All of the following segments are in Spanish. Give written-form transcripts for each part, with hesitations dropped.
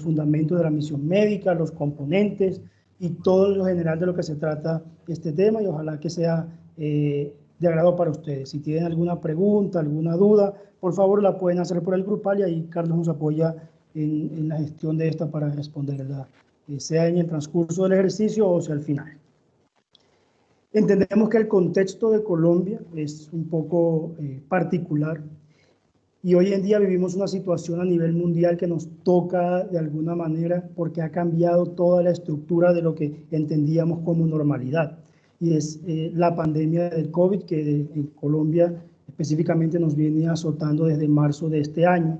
fundamentos de la misión médica, los componentes y todo lo general de lo que se trata este tema, y ojalá que sea de agrado para ustedes. Si tienen alguna pregunta, alguna duda, por favor la pueden hacer por el grupal y ahí Carlos nos apoya en la gestión de esta para responderla, sea en el transcurso del ejercicio o sea al final. Entendemos que el contexto de Colombia es un poco particular y hoy en día vivimos una situación a nivel mundial que nos toca de alguna manera porque ha cambiado toda la estructura de lo que entendíamos como normalidad, y es la pandemia del COVID que en Colombia específicamente nos viene azotando desde marzo de este año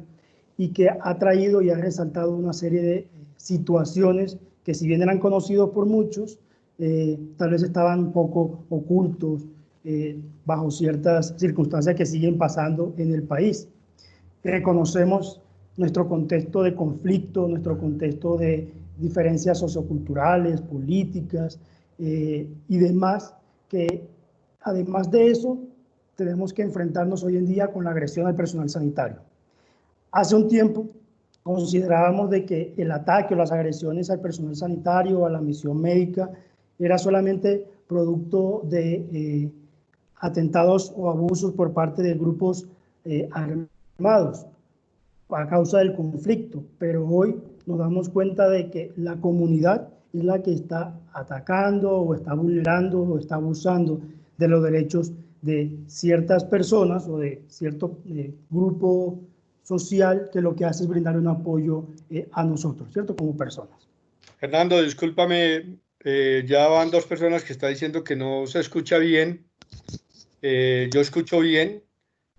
y que ha traído y ha resaltado una serie de situaciones que, si bien eran conocidos por muchos, tal vez estaban un poco ocultos bajo ciertas circunstancias que siguen pasando en el país. Reconocemos nuestro contexto de conflicto, nuestro contexto de diferencias socioculturales, políticas y demás, que además de eso tenemos que enfrentarnos hoy en día con la agresión al personal sanitario. Hace un tiempo considerábamos de que el ataque o las agresiones al personal sanitario o a la misión médica era solamente producto de atentados o abusos por parte de grupos armados a causa del conflicto, pero hoy nos damos cuenta de que la comunidad es la que está atacando o está vulnerando o está abusando de los derechos de ciertas personas o de cierto grupo social que lo que hace es brindar un apoyo a nosotros, ¿cierto? Como personas. Fernando, discúlpame, ya van dos personas que están diciendo que no se escucha bien. Yo escucho bien,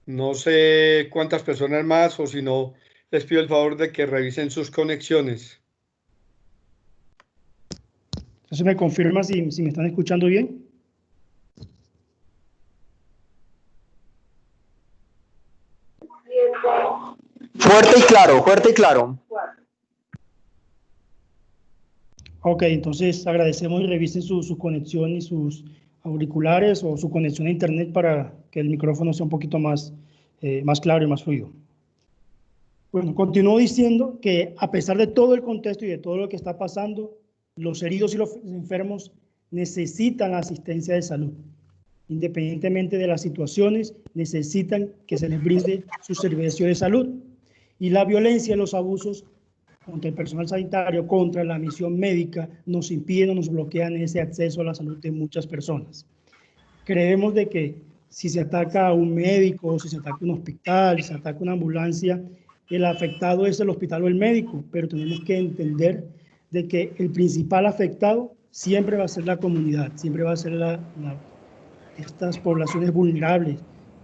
no sé cuántas personas más, o si no, les pido el favor de que revisen sus conexiones. Entonces, ¿me confirma si me están escuchando bien? Fuerte y claro, fuerte y claro. Ok, entonces agradecemos y revisen su conexión y sus auriculares o su conexión a internet para que el micrófono sea un poquito más claro y más fluido. Bueno, continúo diciendo que a pesar de todo el contexto y de todo lo que está pasando, los heridos y los enfermos necesitan asistencia de salud. Independientemente de las situaciones, necesitan que se les brinde su servicio de salud. Y la violencia y los abusos contra el personal sanitario, contra la misión médica, nos impiden o nos bloquean ese acceso a la salud de muchas personas. Creemos de que si se ataca a un médico, si se ataca a un hospital, si se ataca a una ambulancia, el afectado es el hospital o el médico, pero tenemos que entender de que el principal afectado siempre va a ser la comunidad, siempre va a ser estas poblaciones vulnerables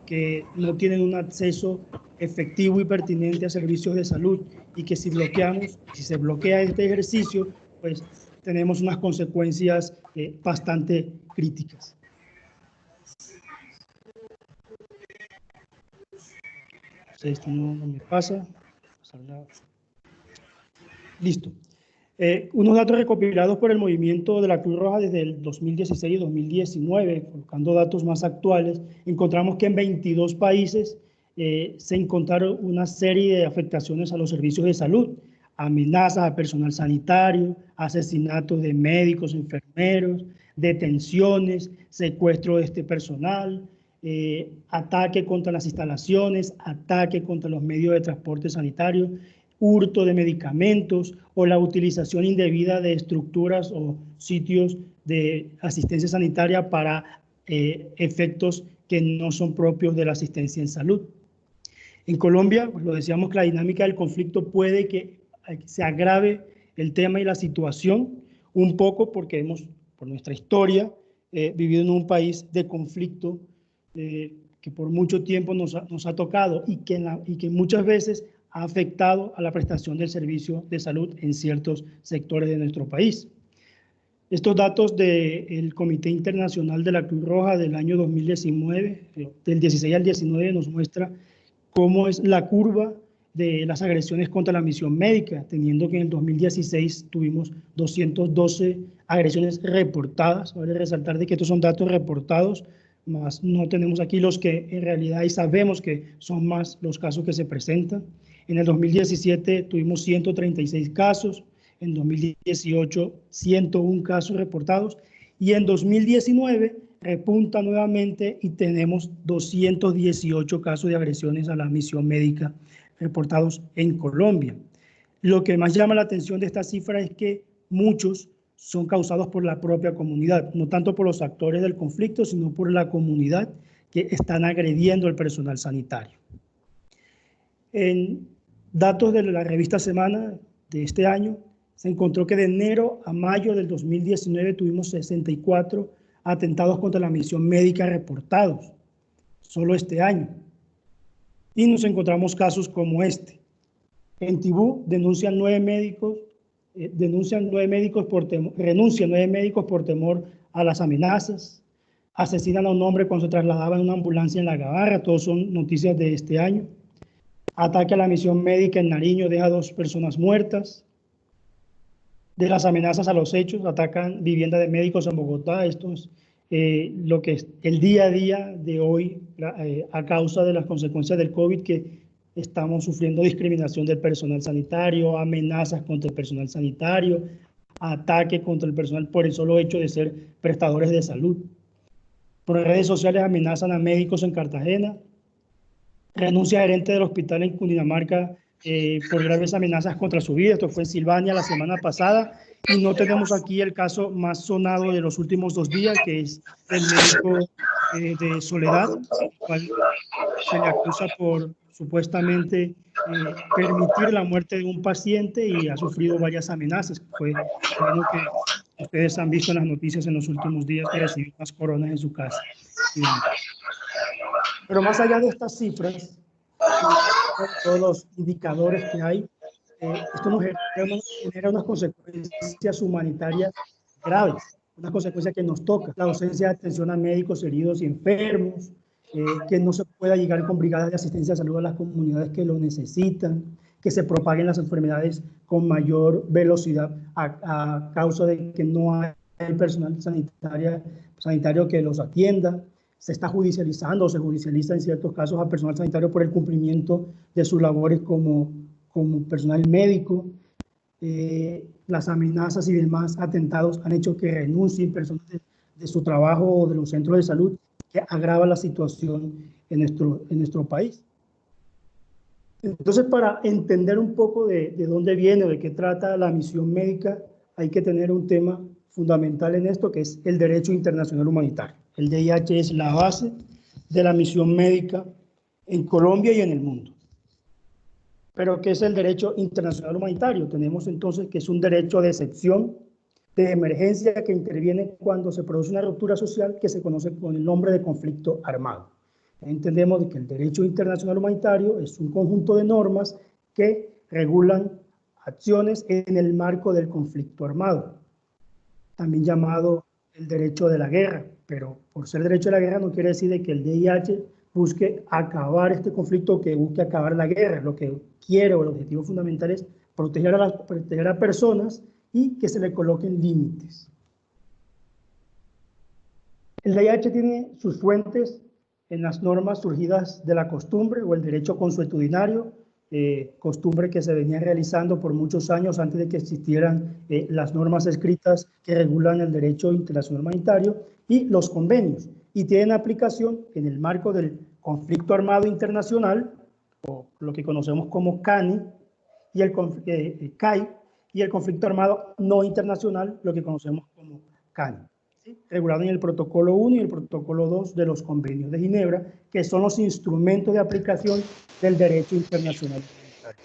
que no tienen un acceso efectivo y pertinente a servicios de salud, y que si se bloquea este ejercicio, pues tenemos unas consecuencias bastante críticas. Esto no me pasa. Listo. Unos datos recopilados por el movimiento de la Cruz Roja desde el 2016 y 2019, colocando datos más actuales, encontramos que en 22 países se encontraron una serie de afectaciones a los servicios de salud, amenazas a personal sanitario, asesinatos de médicos, enfermeros, detenciones, secuestro de este personal, ataque contra las instalaciones, ataque contra los medios de transporte sanitario, hurto de medicamentos o la utilización indebida de estructuras o sitios de asistencia sanitaria para efectos que no son propios de la asistencia en salud. En Colombia, pues lo decíamos, que la dinámica del conflicto puede que se agrave el tema y la situación un poco porque hemos, por nuestra historia, vivido en un país de conflicto que por mucho tiempo nos ha tocado y que muchas veces ha afectado a la prestación del servicio de salud en ciertos sectores de nuestro país. Estos datos del Comité Internacional de la Cruz Roja del año 2019, del 16 al 19, nos muestra cómo es la curva de las agresiones contra la misión médica, teniendo que en el 2016 tuvimos 212 agresiones reportadas. Vale resaltar de que estos son datos reportados, más no tenemos aquí los que en realidad y sabemos que son más los casos que se presentan. En el 2017 tuvimos 136 casos, en 2018 101 casos reportados y en 2019 repunta nuevamente y tenemos 218 casos de agresiones a la misión médica reportados en Colombia. Lo que más llama la atención de esta cifra es que muchos son causados por la propia comunidad, no tanto por los actores del conflicto, sino por la comunidad que están agrediendo al personal sanitario. En datos de la revista Semana de este año, se encontró que de enero a mayo del 2019 tuvimos 64 atentados contra la misión médica reportados, solo este año. Y nos encontramos casos como este. En Tibú renuncian 9 médicos por temor a las amenazas. Asesinan a un hombre cuando se trasladaba en una ambulancia en La Gabarra. Todos son noticias de este año. Ataque a la misión médica en Nariño deja 2 personas muertas. De las amenazas a los hechos, atacan vivienda de médicos en Bogotá. Esto es lo que es el día a día de hoy a causa de las consecuencias del COVID, que estamos sufriendo discriminación del personal sanitario, amenazas contra el personal sanitario, ataque contra el personal por el solo hecho de ser prestadores de salud. Por redes sociales amenazan a médicos en Cartagena. Renuncia gerente del hospital en Cundinamarca por graves amenazas contra su vida. Esto fue en Silvania la semana pasada. Y no tenemos aquí el caso más sonado de los últimos 2 días, que es el médico de Soledad, al cual se le acusa por supuestamente permitir la muerte de un paciente y ha sufrido varias amenazas. Fue lo que ustedes han visto en las noticias en los últimos días, que recibió unas coronas en su casa. Pero más allá de estas cifras, todos los indicadores que hay, esto nos genera unas consecuencias humanitarias graves, unas consecuencias que nos tocan. La ausencia de atención a médicos heridos y enfermos, que no se pueda llegar con brigadas de asistencia de salud a las comunidades que lo necesitan, que se propaguen las enfermedades con mayor velocidad a causa de que no hay personal sanitario que los atienda. Se está judicializando o se judicializa en ciertos casos a personal sanitario por el cumplimiento de sus labores como personal médico. Las amenazas y demás atentados han hecho que renuncien personas de su trabajo o de los centros de salud, que agrava la situación en nuestro país. Entonces, para entender un poco de dónde viene o de qué trata la misión médica, hay que tener un tema fundamental en esto, que es el derecho internacional humanitario. El DIH es la base de la misión médica en Colombia y en el mundo. Pero, ¿qué es el derecho internacional humanitario? Tenemos entonces que es un derecho de excepción, de emergencia, que interviene cuando se produce una ruptura social que se conoce con el nombre de conflicto armado. Entendemos que el derecho internacional humanitario es un conjunto de normas que regulan acciones en el marco del conflicto armado, también llamado el derecho de la guerra, pero por ser derecho de la guerra no quiere decir de que el DIH busque acabar este conflicto, que busque acabar la guerra. Lo que quiere, o el objetivo fundamental, es proteger a personas y que se le coloquen límites. El DIH tiene sus fuentes en las normas surgidas de la costumbre o el derecho consuetudinario, costumbre que se venía realizando por muchos años antes de que existieran las normas escritas que regulan el derecho internacional humanitario, y los convenios, y tienen aplicación en el marco del conflicto armado internacional, o lo que conocemos como CANI, y el CAI, y el conflicto armado no internacional, lo que conocemos como CANI, ¿sí? Regulado en el protocolo 1 y el protocolo 2 de los convenios de Ginebra, que son los instrumentos de aplicación del derecho internacional humanitario.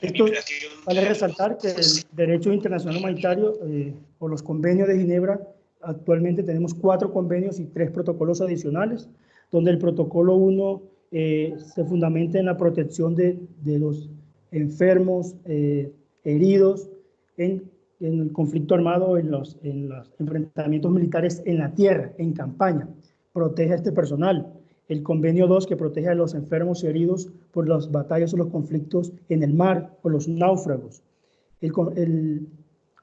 Esto vale resaltar que el derecho internacional humanitario o los convenios de Ginebra, actualmente tenemos 4 convenios y 3 protocolos adicionales, donde el protocolo 1 se fundamenta en la protección de los enfermos, heridos en el conflicto armado, en los enfrentamientos militares en la tierra, en campaña. Protege a este personal. El convenio 2, que protege a los enfermos y heridos por las batallas o los conflictos en el mar o los náufragos. El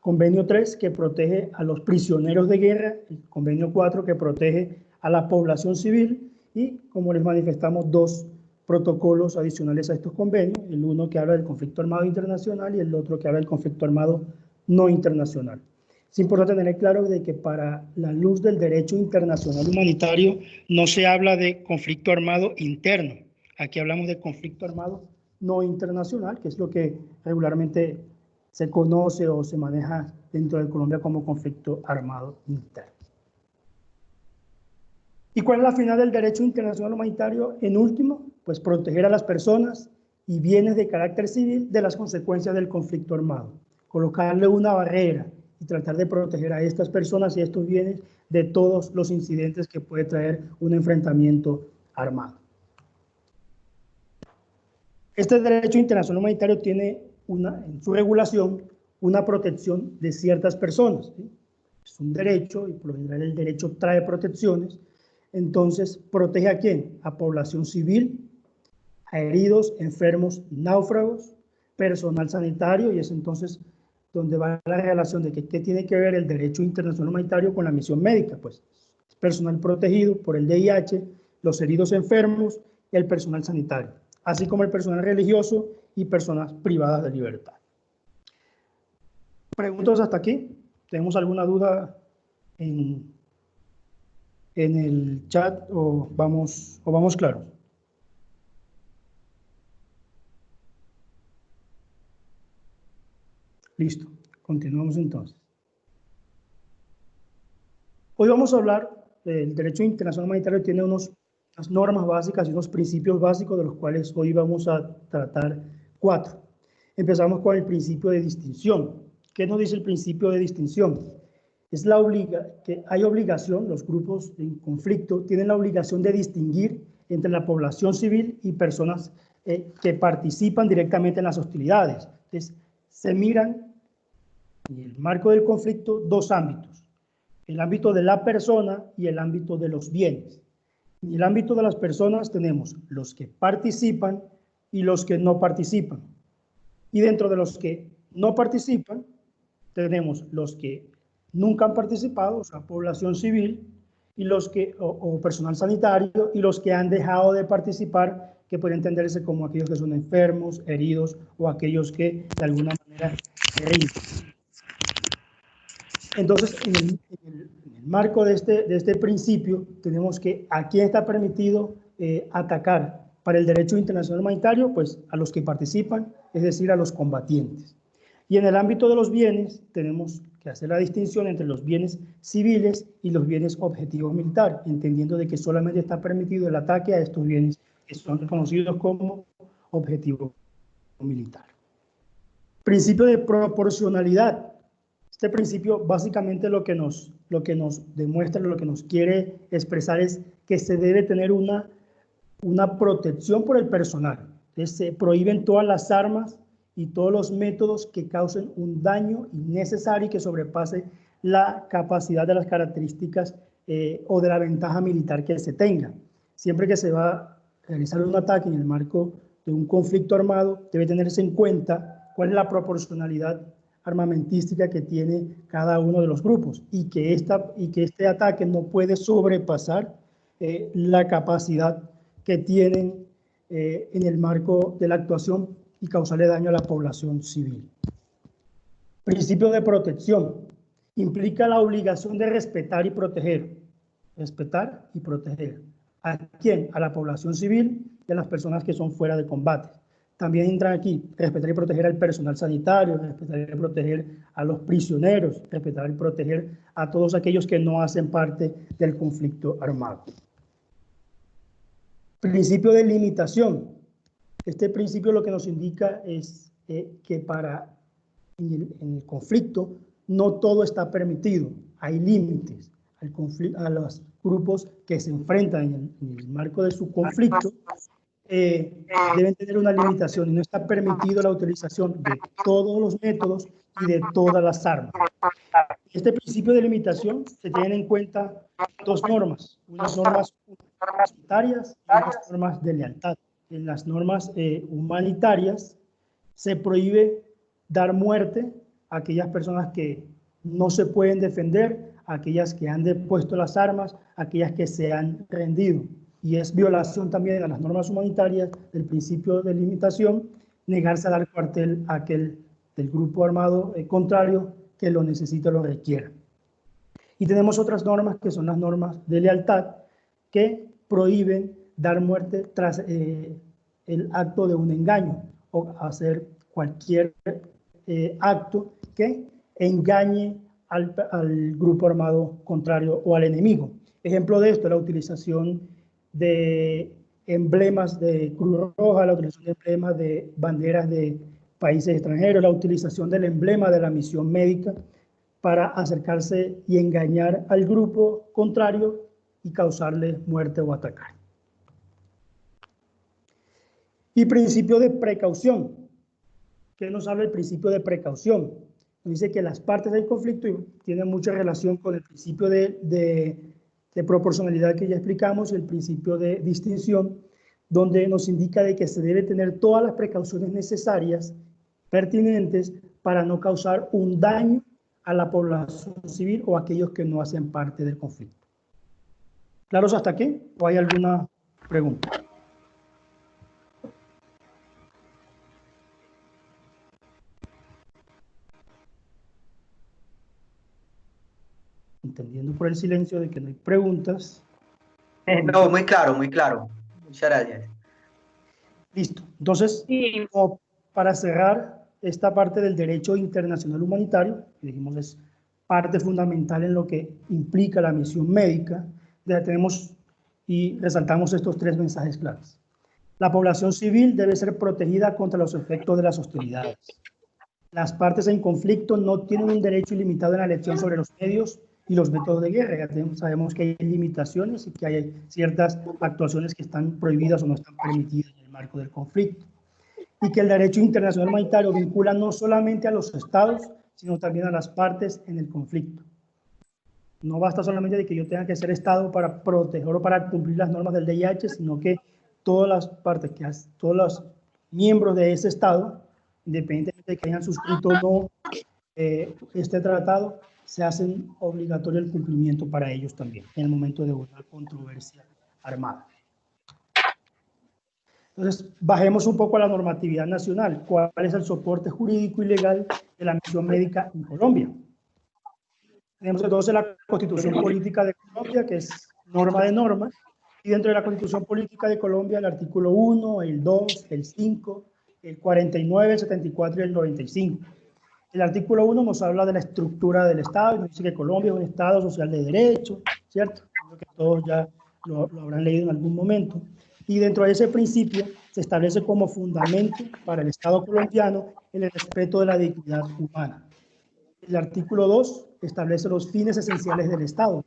convenio 3, que protege a los prisioneros de guerra. El convenio 4, que protege a la población civil. Y, como les manifestamos, 2 protocolos adicionales a estos convenios, el uno que habla del conflicto armado internacional y el otro que habla del conflicto armado no internacional. Es importante tener claro de que para la luz del derecho internacional humanitario no se habla de conflicto armado interno. Aquí hablamos de conflicto armado no internacional, que es lo que regularmente se conoce o se maneja dentro de Colombia como conflicto armado interno. ¿Y cuál es la finalidad del derecho internacional humanitario? En último, pues proteger a las personas y bienes de carácter civil de las consecuencias del conflicto armado. Colocarle una barrera y tratar de proteger a estas personas y a estos bienes de todos los incidentes que puede traer un enfrentamiento armado. Este derecho internacional humanitario tiene en su regulación una protección de ciertas personas, ¿sí? Es un derecho y por lo general el derecho trae protecciones. Entonces, ¿protege a quién? A población civil, a heridos, enfermos y náufragos, personal sanitario, y es entonces donde va la relación de que qué tiene que ver el derecho internacional humanitario con la misión médica. Pues personal protegido por el VIH, los heridos enfermos y el personal sanitario, así como el personal religioso y personas privadas de libertad. ¿Preguntas hasta aquí? ¿Tenemos alguna duda en el chat o vamos claro? Listo, continuamos entonces. Hoy vamos a hablar del derecho internacional humanitario. Tiene unas normas básicas y unos principios básicos de los cuales hoy vamos a tratar 4. Empezamos con el principio de distinción. ¿Qué nos dice el principio de distinción? Es que hay obligación, los grupos en conflicto tienen la obligación de distinguir entre la población civil y personas que participan directamente en las hostilidades. Entonces, se miran en el marco del conflicto 2 ámbitos: el ámbito de la persona y el ámbito de los bienes. En el ámbito de las personas tenemos los que participan y los que no participan. Y dentro de los que no participan, tenemos los que nunca han participado, o sea, población civil, y los que, o personal sanitario, y los que han dejado de participar, que puede entenderse como aquellos que son enfermos, heridos, o aquellos que de alguna manera se rinden. Entonces, en el marco de este principio, tenemos que a quién está permitido atacar para el derecho internacional humanitario, pues a los que participan, es decir, a los combatientes. Y en el ámbito de los bienes, tenemos que hacer la distinción entre los bienes civiles y los bienes objetivos militares, entendiendo de que solamente está permitido el ataque a estos bienes que son reconocidos como objetivo militar. Principio de proporcionalidad. Este principio básicamente lo que nos demuestra, lo que nos quiere expresar es que se debe tener una protección por el personal. Entonces, se prohíben todas las armas y todos los métodos que causen un daño innecesario y que sobrepase la capacidad de las características o de la ventaja militar que se tenga. Siempre que se va a realizar un ataque en el marco de un conflicto armado, debe tenerse en cuenta cuál es la proporcionalidad armamentística que tiene cada uno de los grupos y que este ataque no puede sobrepasar la capacidad que tienen en el marco de la actuación y causarle daño a la población civil. Principio de protección. Implica la obligación de respetar y proteger. Respetar y proteger. ¿A quién? A la población civil y a las personas que son fuera de combate. También entran aquí respetar y proteger al personal sanitario, respetar y proteger a los prisioneros, respetar y proteger a todos aquellos que no hacen parte del conflicto armado. Principio de limitación. Este principio lo que nos indica es que en el conflicto no todo está permitido, hay límites a los grupos que se enfrentan en el marco de su conflicto. Deben tener una limitación y no está permitido la utilización de todos los métodos y de todas las armas. Este principio de limitación se tienen en cuenta 2 normas, unas normas humanitarias y unas normas de lealtad. En las normas humanitarias se prohíbe dar muerte a aquellas personas que no se pueden defender, a aquellas que han depuesto las armas, a aquellas que se han rendido. y es violación también a las normas humanitarias del principio de limitación, negarse a dar cuartel a aquel del grupo armado contrario que lo necesite o lo requiera. Y tenemos otras normas que son las normas de lealtad que prohíben dar muerte tras el acto de un engaño o hacer cualquier acto que engañe al grupo armado contrario o al enemigo. Ejemplo de esto, la utilización de emblemas de Cruz Roja, la utilización de emblemas de banderas de países extranjeros, la utilización del emblema de la misión médica para acercarse y engañar al grupo contrario y causarle muerte o atacar. Y principio de precaución. ¿Qué nos habla el principio de precaución? Nos dice que las partes del conflicto tienen mucha relación con el principio de proporcionalidad que ya explicamos y el principio de distinción, donde nos indica de que se debe tener todas las precauciones necesarias, pertinentes, para no causar un daño a la población civil o a aquellos que no hacen parte del conflicto. ¿Claros hasta aquí? ¿O hay alguna pregunta? Entendiendo por el silencio de que no hay preguntas. No, muy claro, muy claro. Muchas gracias. Listo. Entonces, Sí. como para cerrar esta parte del derecho internacional humanitario, que dijimos es parte fundamental en lo que implica la misión médica, ya tenemos y resaltamos estos tres mensajes claves. La población civil debe ser protegida contra los efectos de las hostilidades. Las partes en conflicto no tienen un derecho ilimitado en la elección sobre los medios y los métodos de guerra. Ya sabemos que hay limitaciones y que hay ciertas actuaciones que están prohibidas o no están permitidas en el marco del conflicto. Y que el derecho internacional humanitario vincula no solamente a los estados, sino también a las partes en el conflicto. No basta solamente de que yo tenga que ser estado para proteger o para cumplir las normas del DIH, sino que todas las partes, todos los miembros de ese estado, independientemente de que hayan suscrito o no este tratado, se hacen obligatorio el cumplimiento para ellos también, en el momento de una controversia armada. Entonces, bajemos un poco a la normatividad nacional. ¿Cuál es el soporte jurídico y legal de la misión médica en Colombia? Tenemos entonces la Constitución Política de Colombia, que es norma de normas, y dentro de la Constitución Política de Colombia el artículo 1, el 2, el 5, el 49, el 74 y el 95. El artículo 1 nos habla de la estructura del Estado, y nos dice que Colombia es un Estado social de derecho, ¿cierto? Creo que todos ya lo habrán leído en algún momento. Y dentro de ese principio se establece como fundamento para el Estado colombiano el respeto de la dignidad humana. El artículo 2 establece los fines esenciales del Estado.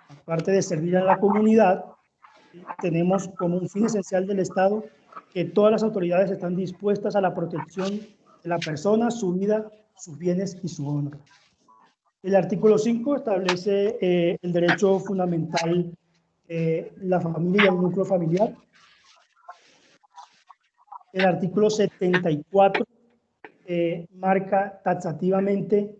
Aparte de servir a la comunidad, tenemos como un fin esencial del Estado que todas las autoridades están dispuestas a la protección de la persona, su vida, sus bienes y su honra. El artículo 5 establece el derecho fundamental, la familia y el núcleo familiar. El artículo 74 marca taxativamente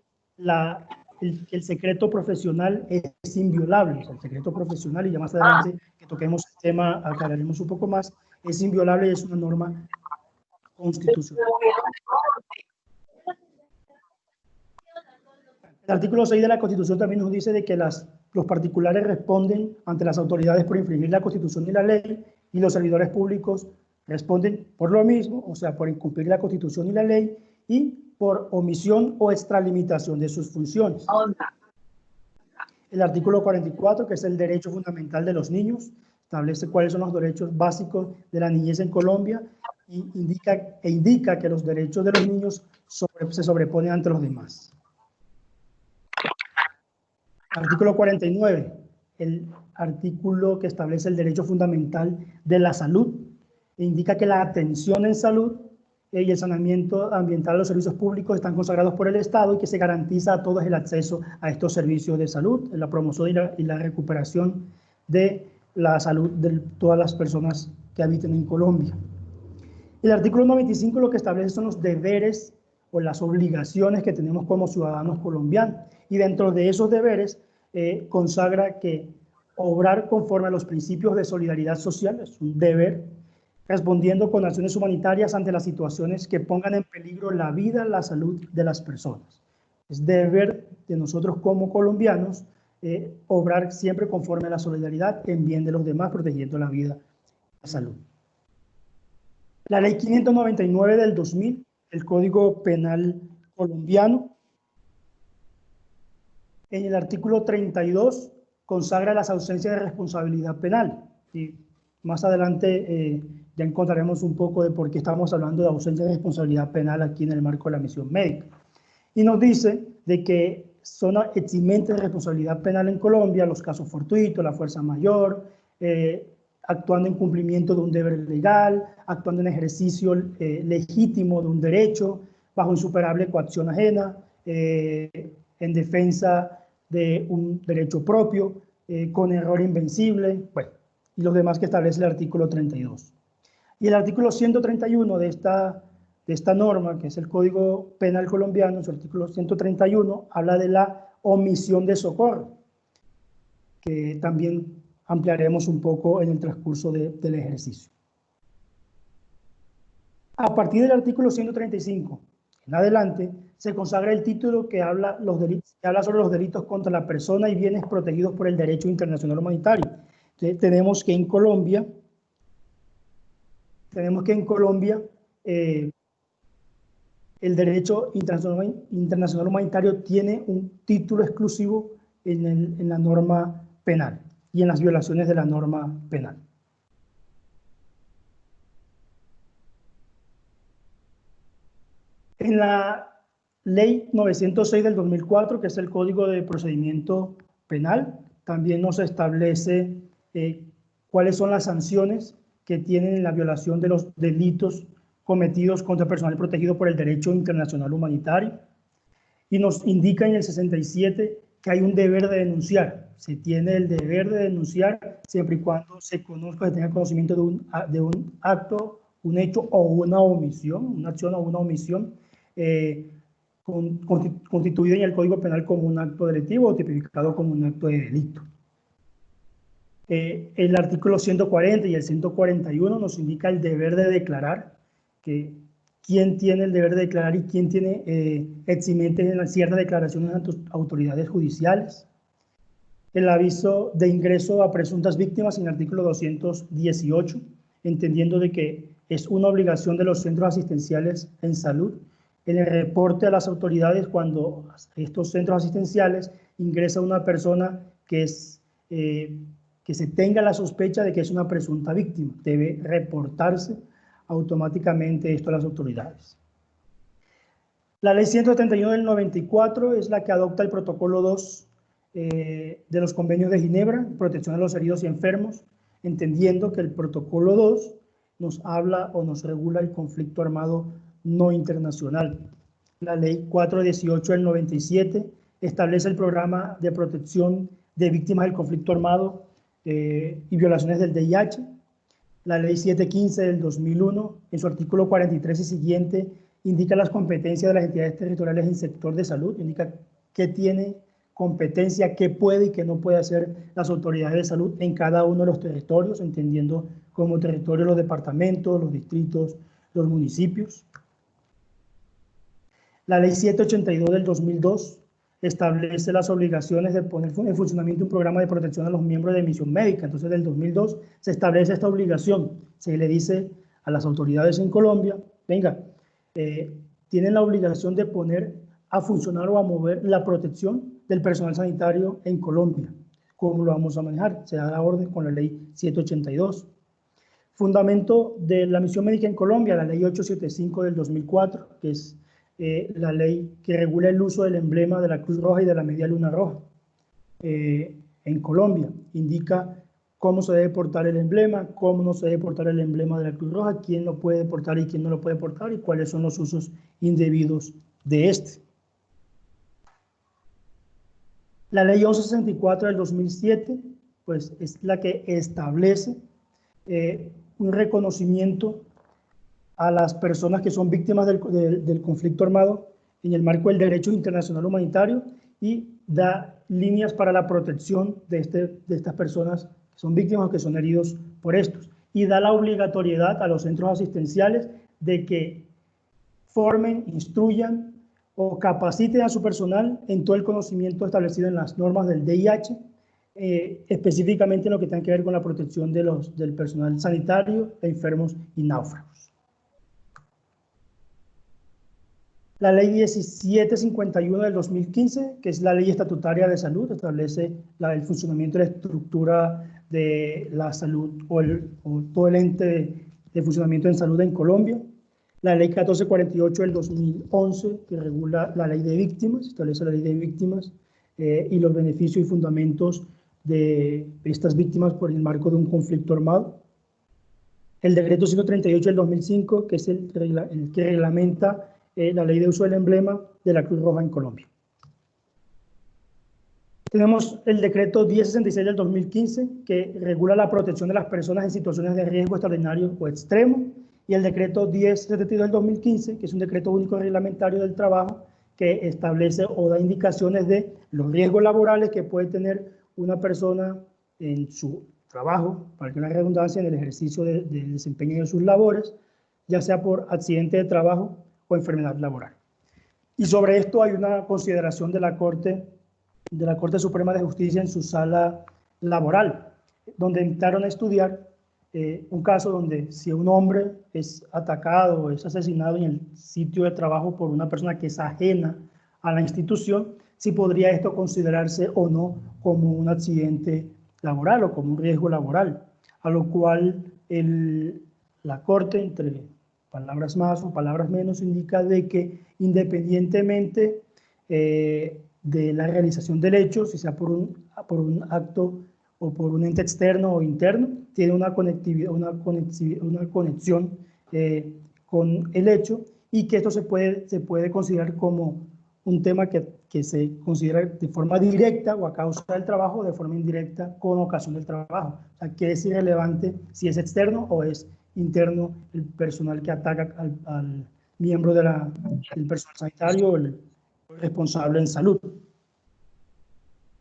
el secreto profesional es inviolable. O sea, el secreto profesional, y ya más adelante que toquemos el tema, aclararemos un poco más, es inviolable y es una norma constitucional. El artículo 6 de la Constitución también nos dice de que los particulares responden ante las autoridades por infringir la Constitución y la ley, y los servidores públicos responden por lo mismo, o sea, por incumplir la Constitución y la ley, y por omisión o extralimitación de sus funciones. El artículo 44, que es el derecho fundamental de los niños, establece cuáles son los derechos básicos de la niñez en Colombia y indica que los derechos de los niños se sobreponen ante los demás. Artículo 49, el artículo que establece el derecho fundamental de la salud, e indica que la atención en salud y el saneamiento ambiental de los servicios públicos están consagrados por el Estado y que se garantiza a todos el acceso a estos servicios de salud, la promoción y la recuperación de la salud de todas las personas que habiten en Colombia. El artículo 95 lo que establece son los deberes o las obligaciones que tenemos como ciudadanos colombianos, y dentro de esos deberes consagra que obrar conforme a los principios de solidaridad social, es un deber, respondiendo con acciones humanitarias ante las situaciones que pongan en peligro la vida, la salud de las personas. Es deber de nosotros como colombianos obrar siempre conforme a la solidaridad en bien de los demás, protegiendo la vida y la salud. La ley 599 del 2000, el Código Penal colombiano, en el artículo 32 consagra las ausencias de responsabilidad penal. Y más adelante ya encontraremos un poco de por qué estamos hablando de ausencia de responsabilidad penal aquí en el marco de la misión médica. Y nos dice de que son eximentes de responsabilidad penal en Colombia los casos fortuitos, la fuerza mayor, actuando en cumplimiento de un deber legal, actuando en ejercicio legítimo de un derecho, bajo insuperable coacción ajena, en defensa de un derecho propio, con error invencible, bueno, y los demás que establece el artículo 32. Y el artículo 131 de esta norma, que es el Código Penal colombiano, en su artículo 131, habla de la omisión de socorro, que también ampliaremos un poco en el transcurso del ejercicio. A partir del artículo 135 en adelante, se consagra el título que habla sobre los delitos contra la persona y bienes protegidos por el derecho internacional humanitario. Entonces, tenemos que en Colombia el derecho internacional humanitario tiene un título exclusivo en la norma penal y en las violaciones de la norma penal. En la Ley 906 del 2004, que es el Código de Procedimiento Penal, también nos establece cuáles son las sanciones que tienen en la violación de los delitos cometidos contra personal protegido por el derecho internacional humanitario, y nos indica en el 67 que hay un deber de denunciar. Se tiene el deber de denunciar siempre y cuando se conozca, se tenga conocimiento de un acto, un hecho o una omisión, una acción o una omisión constituido en el Código Penal como un acto delictivo o tipificado como un acto de delito. El artículo 140 y el 141 nos indica el deber de declarar, que quién tiene el deber de declarar y quién tiene eximentes en ciertas declaraciones ante autoridades judiciales. El aviso de ingreso a presuntas víctimas en el artículo 218, entendiendo de que es una obligación de los centros asistenciales en salud en el reporte a las autoridades cuando estos centros asistenciales ingresa una persona que se tenga la sospecha de que es una presunta víctima. Debe reportarse automáticamente esto a las autoridades. La Ley 131 del 94 es la que adopta el protocolo 2 de los convenios de Ginebra, protección a los heridos y enfermos, entendiendo que el protocolo 2 nos habla o nos regula el conflicto armado no internacional. La Ley 418 del 97 establece el programa de protección de víctimas del conflicto armado y violaciones del VIH. La Ley 715 del 2001, en su artículo 43 y siguiente, indica las competencias de las entidades territoriales en sector de salud, indica qué tiene competencia, qué puede y qué no puede hacer las autoridades de salud en cada uno de los territorios, entendiendo como territorio los departamentos, los distritos, los municipios. La Ley 782 del 2002 establece las obligaciones de poner en funcionamiento un programa de protección a los miembros de misión médica. Entonces, del 2002 se establece esta obligación. Se le dice a las autoridades en Colombia, venga, tienen la obligación de poner a funcionar o a mover la protección del personal sanitario en Colombia. ¿Cómo lo vamos a manejar? Se da la orden con la Ley 782. Fundamento de la misión médica en Colombia, la Ley 875 del 2004, que es la ley que regula el uso del emblema de la Cruz Roja y de la Media Luna Roja en Colombia. Indica cómo se debe portar el emblema, cómo no se debe portar el emblema de la Cruz Roja, quién lo puede portar y quién no lo puede portar y cuáles son los usos indebidos de este. La Ley 1164 del 2007 pues, es la que establece un reconocimiento a las personas que son víctimas del conflicto armado en el marco del derecho internacional humanitario y da líneas para la protección de estas personas que son víctimas o que son heridos por estos, y da la obligatoriedad a los centros asistenciales de que formen, instruyan o capaciten a su personal en todo el conocimiento establecido en las normas del DIH, específicamente en lo que tenga que ver con la protección del personal sanitario, enfermos y náufragos. La ley 1751 del 2015, que es la ley estatutaria de salud, establece el funcionamiento y la estructura de la salud o todo el ente de funcionamiento en salud en Colombia. La ley 1448 del 2011, que regula la ley de víctimas, establece la ley de víctimas y los beneficios y fundamentos de estas víctimas por el marco de un conflicto armado. El decreto 138 del 2005, que es el que reglamenta la ley de uso del emblema de la Cruz Roja en Colombia. Tenemos el decreto 1066 del 2015, que regula la protección de las personas en situaciones de riesgo extraordinario o extremo, y el decreto 1072 del 2015, que es un decreto único reglamentario del trabajo, que establece o da indicaciones de los riesgos laborales que puede tener una persona en su trabajo, para que la redundancia, en el ejercicio del desempeño de sus labores, ya sea por accidente de trabajo o enfermedad laboral. Y sobre esto hay una consideración de la Corte Suprema de Justicia en su sala laboral, donde entraron a estudiar un caso donde si un hombre es atacado o es asesinado en el sitio de trabajo por una persona que es ajena a la institución, si podría esto considerarse o no como un accidente laboral o como un riesgo laboral, a lo cual la Corte, entre palabras más o palabras menos, indica de que independientemente de la realización del hecho, si sea por un acto o por un ente externo o interno, tiene una conexión con el hecho, y que esto se puede considerar como un tema que se considera de forma directa o a causa del trabajo, o de forma indirecta con ocasión del trabajo. O sea, que es irrelevante si es externo o es interno el personal que ataca al miembro del personal sanitario o el responsable en salud.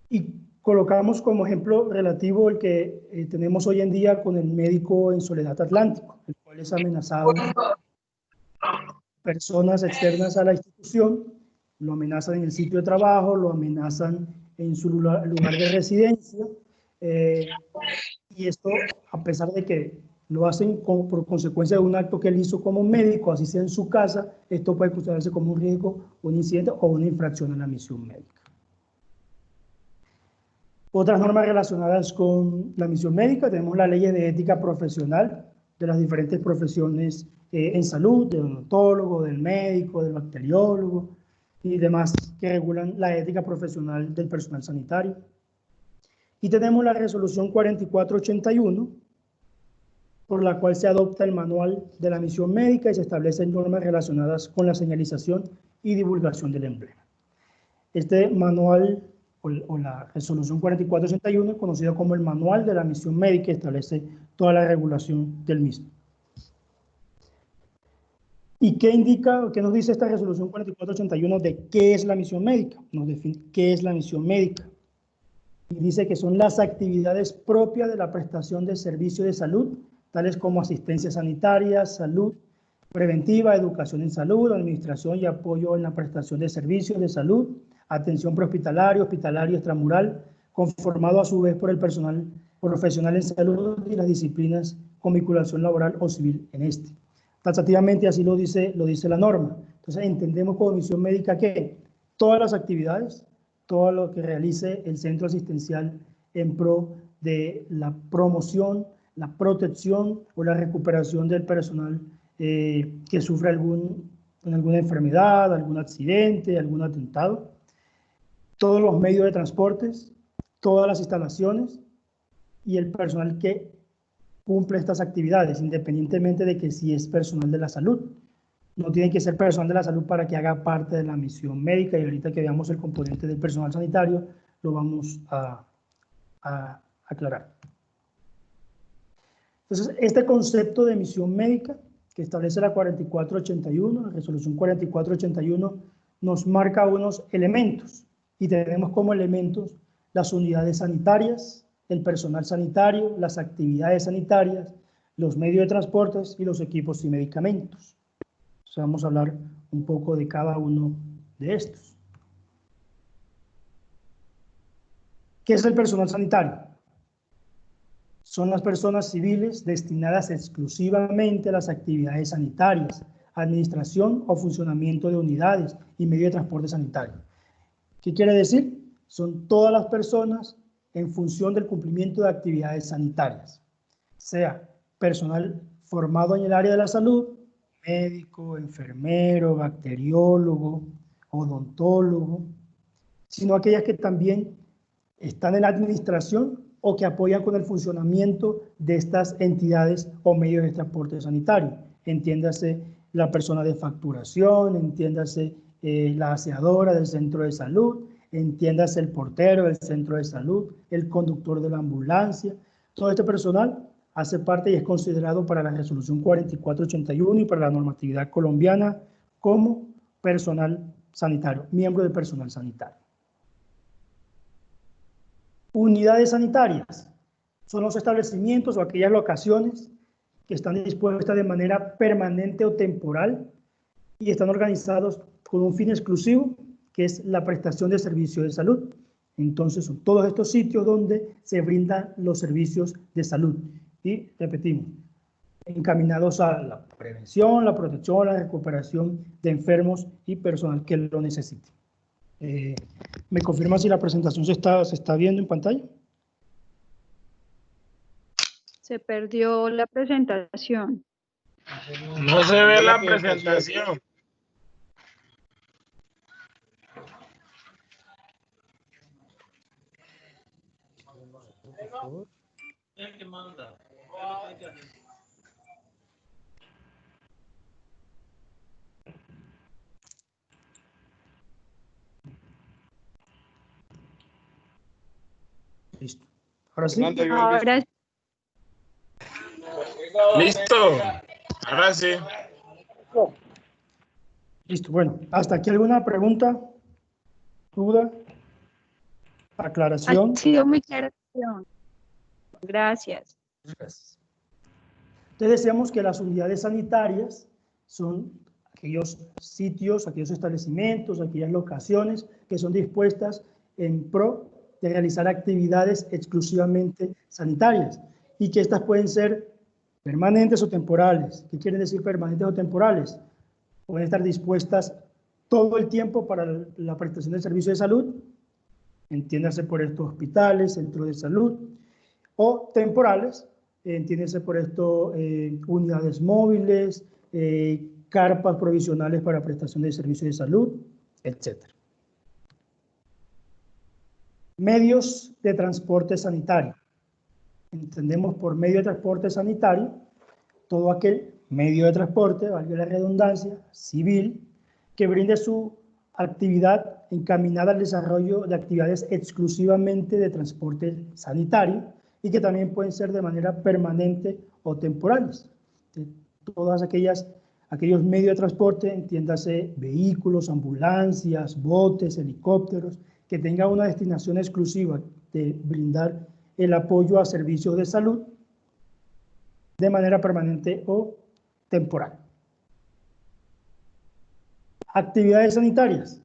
Y colocamos como ejemplo relativo el que tenemos hoy en día con el médico en Soledad Atlántico, el cual es amenazado personas externas a la institución, lo amenazan en el sitio de trabajo, lo amenazan en su lugar de residencia, y esto, a pesar de que lo hacen por consecuencia de un acto que él hizo como médico, así sea en su casa, esto puede considerarse como un riesgo, un incidente o una infracción en la misión médica. Otras normas relacionadas con la misión médica, tenemos la ley de ética profesional de las diferentes profesiones en salud, del odontólogo, del médico, del bacteriólogo y demás, que regulan la ética profesional del personal sanitario. Y tenemos la resolución 4481, por la cual se adopta el manual de la misión médica y se establecen normas relacionadas con la señalización y divulgación del emblema. Este manual o la resolución 4481 es conocido como el manual de la misión médica y establece toda la regulación del mismo. ¿Y qué indica, qué nos dice esta resolución 4481 de qué es la misión médica? Nos define qué es la misión médica. Y dice que son las actividades propias de la prestación de servicios de salud, tales como asistencia sanitaria, salud preventiva, educación en salud, administración y apoyo en la prestación de servicios de salud, atención prehospitalaria, hospitalaria, extramural, conformado a su vez por el personal profesional en salud y las disciplinas con vinculación laboral o civil en este. Taxativamente así lo dice la norma. Entonces entendemos como misión médica que todas las actividades, todo lo que realice el centro asistencial en pro de la promoción, la protección o la recuperación del personal que sufre alguna enfermedad, algún accidente, algún atentado, todos los medios de transportes, todas las instalaciones y el personal que cumple estas actividades, independientemente de que si es personal de la salud. No tiene que ser personal de la salud para que haga parte de la misión médica, y ahorita que veamos el componente del personal sanitario, lo vamos a aclarar. Entonces, este concepto de misión médica que establece la 4481, la resolución 4481, nos marca unos elementos, y tenemos como elementos las unidades sanitarias, el personal sanitario, las actividades sanitarias, los medios de transporte y los equipos y medicamentos. O sea, vamos a hablar un poco de cada uno de estos. ¿Qué es el personal sanitario? Son las personas civiles destinadas exclusivamente a las actividades sanitarias, administración o funcionamiento de unidades y medio de transporte sanitario. ¿Qué quiere decir? Son todas las personas en función del cumplimiento de actividades sanitarias, sea personal formado en el área de la salud, médico, enfermero, bacteriólogo, odontólogo, sino aquellas que también están en la administración o que apoyan con el funcionamiento de estas entidades o medios de transporte sanitario. Entiéndase la persona de facturación, entiéndase la aseadora del centro de salud, entiéndase el portero del centro de salud, el conductor de la ambulancia. Todo este personal hace parte y es considerado para la resolución 4481 y para la normatividad colombiana como personal sanitario, miembro del personal sanitario. Unidades sanitarias son los establecimientos o aquellas locaciones que están dispuestas de manera permanente o temporal y están organizados con un fin exclusivo, que es la prestación de servicios de salud. Entonces, son todos estos sitios donde se brindan los servicios de salud. Y repetimos, encaminados a la prevención, la protección, la recuperación de enfermos y personal que lo necesite. ¿Me confirma si la presentación se está viendo en pantalla? Se perdió la presentación. No se ve la presentación. Listo. Ahora sí. Ahora sí. Listo. Ahora sí. Listo. Bueno, hasta aquí alguna pregunta, duda, aclaración. Ha sido muy clara. Gracias. Entonces decíamos que las unidades sanitarias son aquellos sitios, aquellos establecimientos, aquellas locaciones que son dispuestas en pro de realizar actividades exclusivamente sanitarias y que estas pueden ser permanentes o temporales. ¿Qué quieren decir permanentes o temporales? Pueden estar dispuestas todo el tiempo para la prestación del servicio de salud, entiéndase por estos hospitales, centros de salud, o temporales, entiéndase por esto unidades móviles, carpas provisionales para prestación de servicios de salud, etc. Medios de transporte sanitario. Entendemos por medio de transporte sanitario todo aquel medio de transporte, valga la redundancia, civil, que brinde su actividad encaminada al desarrollo de actividades exclusivamente de transporte sanitario y que también pueden ser de manera permanente o temporales. Todas aquellos medios de transporte, entiéndase vehículos, ambulancias, botes, helicópteros, que tengan una destinación exclusiva de brindar el apoyo a servicios de salud de manera permanente o temporal. Actividades sanitarias.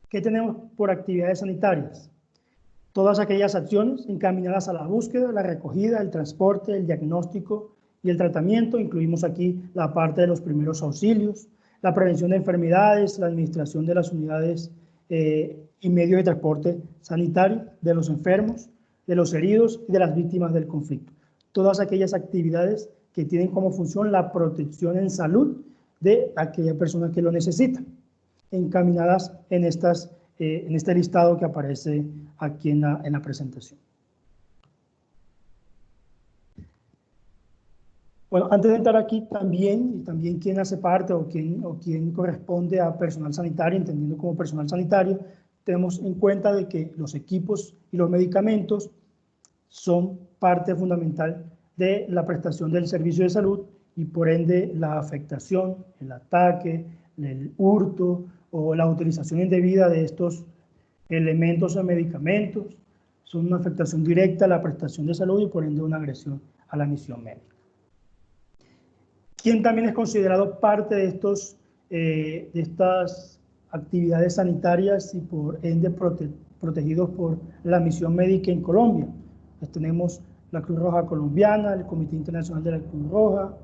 ¿Qué tenemos por actividades sanitarias? Todas aquellas acciones encaminadas a la búsqueda, la recogida, el transporte, el diagnóstico y el tratamiento. Incluimos aquí la parte de los primeros auxilios, la prevención de enfermedades, la administración de las unidades y medios de transporte sanitario de los enfermos, de los heridos y de las víctimas del conflicto. Todas aquellas actividades que tienen como función la protección en salud de aquella persona que lo necesita, encaminadas en este listado que aparece aquí en la presentación. Bueno, antes de entrar aquí también quién hace parte o quién corresponde a personal sanitario, entendiendo como personal sanitario, tenemos en cuenta de que los equipos y los medicamentos son parte fundamental de la prestación del servicio de salud y por ende la afectación, el ataque, el hurto o la utilización indebida de estos elementos o medicamentos, son una afectación directa a la prestación de salud y por ende una agresión a la misión médica. ¿Quién también es considerado parte de estas actividades sanitarias y por ende protegidos por la misión médica en Colombia? Pues tenemos la Cruz Roja Colombiana, el Comité Internacional de la Cruz Roja,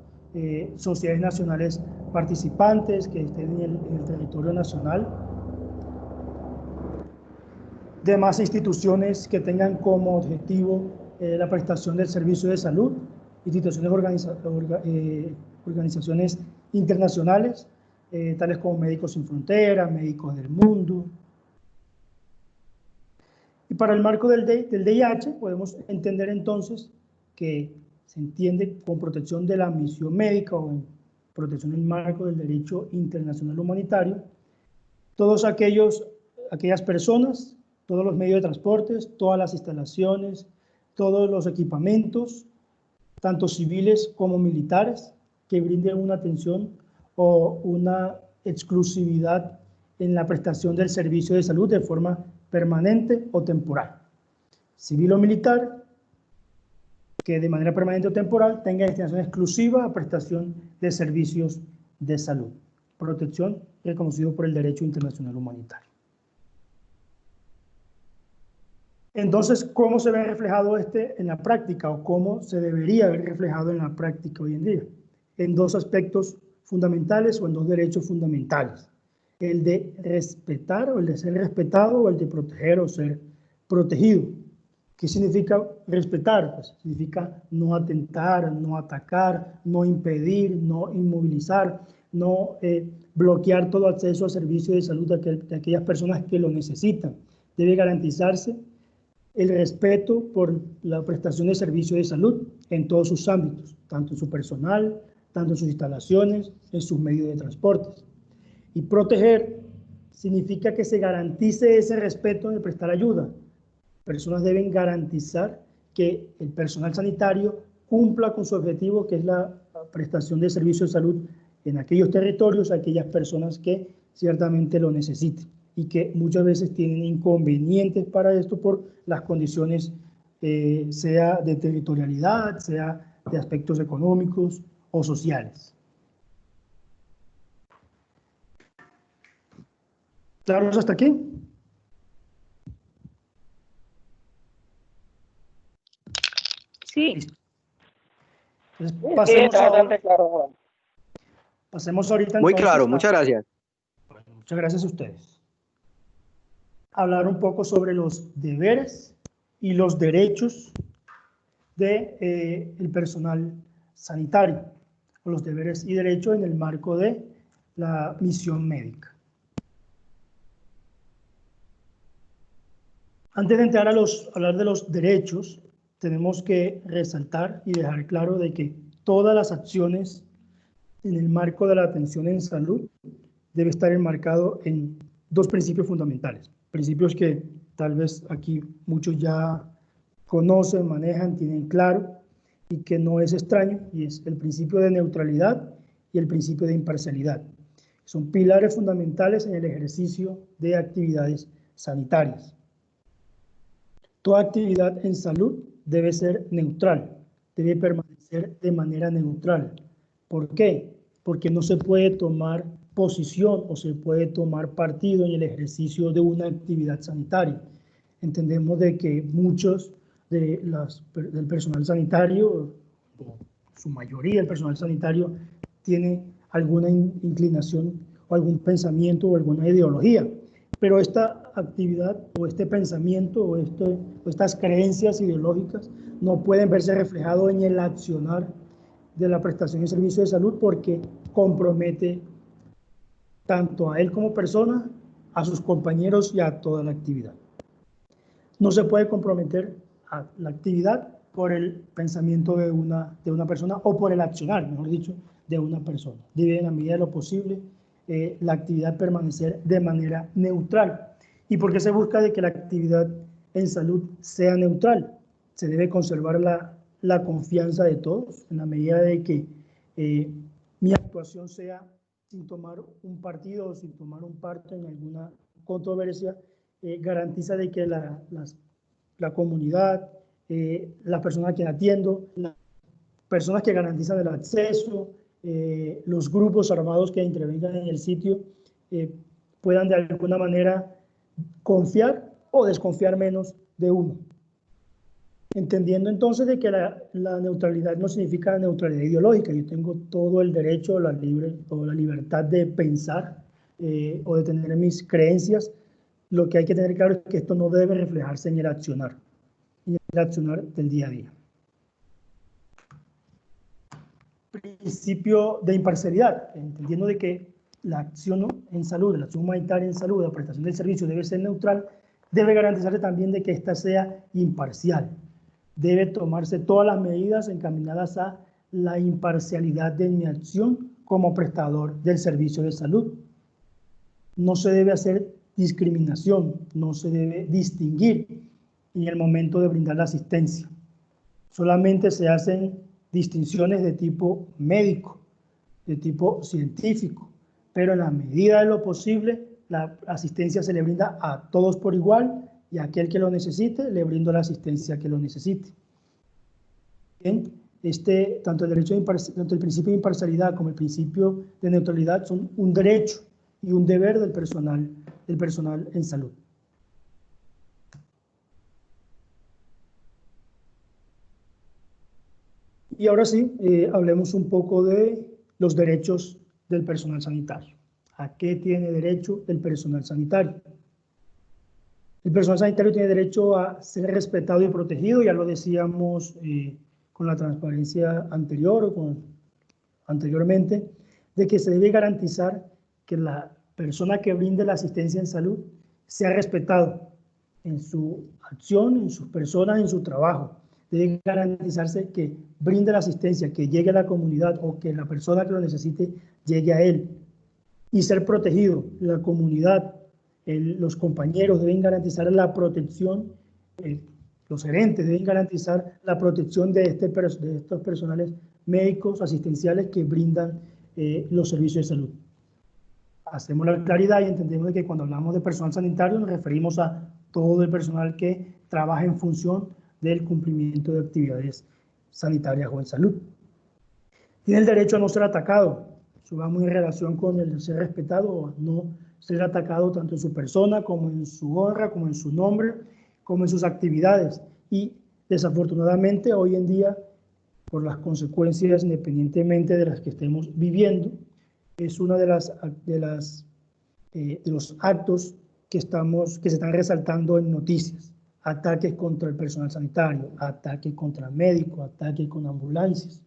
sociedades nacionales participantes que estén en el territorio nacional, demás instituciones que tengan como objetivo la prestación del servicio de salud, instituciones organizaciones internacionales, tales como Médicos Sin Fronteras, Médicos del Mundo. Y para el marco del VIH podemos entender entonces que se entiende con protección de la misión médica o en protección en el marco del derecho internacional humanitario, todas aquellas personas, todos los medios de transporte, todas las instalaciones, todos los equipamientos, tanto civiles como militares, que brinden una atención o una exclusividad en la prestación del servicio de salud de forma permanente o temporal. Civil o militar, que de manera permanente o temporal tenga destinación exclusiva a prestación de servicios de salud. Protección reconocido por el derecho internacional humanitario. Entonces, ¿cómo se ve reflejado en la práctica o cómo se debería haber reflejado en la práctica hoy en día? En dos aspectos fundamentales o en dos derechos fundamentales. El de respetar o el de ser respetado o el de proteger o ser protegido. ¿Qué significa respetar? Pues significa no atentar, no atacar, no impedir, no inmovilizar, no bloquear todo acceso al servicio de salud de aquellas personas que lo necesitan. Debe garantizarse el respeto por la prestación de servicio de salud en todos sus ámbitos, tanto en su personal, tanto en sus instalaciones, en sus medios de transporte. Y proteger significa que se garantice ese respeto de prestar ayuda. Personas deben garantizar que el personal sanitario cumpla con su objetivo, que es la prestación de servicio de salud en aquellos territorios, a aquellas personas que ciertamente lo necesiten y que muchas veces tienen inconvenientes para esto por las condiciones, sea de territorialidad, sea de aspectos económicos o sociales. ¿Claros hasta aquí? Sí. Entonces, pasemos ahorita Muy entonces claro, muchas gracias. Bueno, muchas gracias a ustedes. Hablar un poco sobre los deberes y los derechos del personal sanitario, o los deberes y derechos en el marco de la misión médica. Antes de entrar a hablar de los derechos, tenemos que resaltar y dejar claro de que todas las acciones en el marco de la atención en salud debe estar enmarcado en dos principios fundamentales. Principios que tal vez aquí muchos ya conocen, manejan, tienen claro y que no es extraño, y es el principio de neutralidad y el principio de imparcialidad. Son pilares fundamentales en el ejercicio de actividades sanitarias. Toda actividad en salud debe ser neutral, debe permanecer de manera neutral. ¿Por qué? Porque no se puede tomar posición o se puede tomar partido en el ejercicio de una actividad sanitaria. Entendemos de que muchos del personal sanitario, o su mayoría del personal sanitario, tiene alguna inclinación o algún pensamiento o alguna ideología, pero esta actividad o este pensamiento o estas creencias ideológicas no pueden verse reflejados en el accionar de la prestación de servicio de salud porque compromete tanto a él como persona, a sus compañeros y a toda la actividad. No se puede comprometer a la actividad por el pensamiento de una persona o por el accionar, mejor dicho, de una persona. Debe, en la medida de lo posible, la actividad permanecer de manera neutral. ¿Y por qué se busca de que la actividad en salud sea neutral? Se debe conservar la confianza de todos, en la medida de que mi actuación sea sin tomar un partido o sin tomar un parte en alguna controversia, garantiza de que la comunidad, la persona a quien atiendo, las personas que garantizan el acceso, los grupos armados que intervengan en el sitio, puedan de alguna manera confiar o desconfiar menos de uno. Entendiendo entonces de que la neutralidad no significa neutralidad ideológica. Yo tengo todo el derecho o la libertad de pensar o de tener mis creencias. Lo que hay que tener claro es que esto no debe reflejarse en el accionar del día a día. Principio de imparcialidad, entendiendo de que la acción en salud, la acción humanitaria en salud, la prestación del servicio debe ser neutral, debe garantizarse también de que ésta sea imparcial. Debe tomarse todas las medidas encaminadas a la imparcialidad de mi acción como prestador del servicio de salud. No se debe hacer discriminación, no se debe distinguir en el momento de brindar la asistencia. Solamente se hacen distinciones de tipo médico, de tipo científico, pero en la medida de lo posible la asistencia se le brinda a todos por igual y a aquel que lo necesite le brindo la asistencia que lo necesite. Bien, tanto el principio de imparcialidad como el principio de neutralidad son un derecho y un deber del personal en salud. Y ahora sí, hablemos un poco de los derechos del personal sanitario. ¿A qué tiene derecho el personal sanitario? El personal sanitario tiene derecho a ser respetado y protegido, ya lo decíamos con la transparencia anterior o anteriormente, de que se debe garantizar que la persona que brinde la asistencia en salud sea respetado en su acción, en sus personas, en su trabajo. Debe garantizarse que brinde la asistencia, que llegue a la comunidad o que la persona que lo necesite llegue a él. Y ser protegido, la comunidad, los compañeros deben garantizar la protección, los gerentes deben garantizar la protección de estos personales médicos, asistenciales que brindan los servicios de salud. Hacemos la claridad y entendemos que cuando hablamos de personal sanitario nos referimos a todo el personal que trabaja en función del cumplimiento de actividades sanitarias o en salud. Tiene el derecho a no ser atacado. Eso va muy en relación con el ser respetado o no ser atacado tanto en su persona como en su honra, como en su nombre, como en sus actividades. Y desafortunadamente hoy en día, por las consecuencias independientemente de las que estemos viviendo, es uno de los actos que se están resaltando en noticias. Ataques contra el personal sanitario, ataques contra médicos, ataques con ambulancias.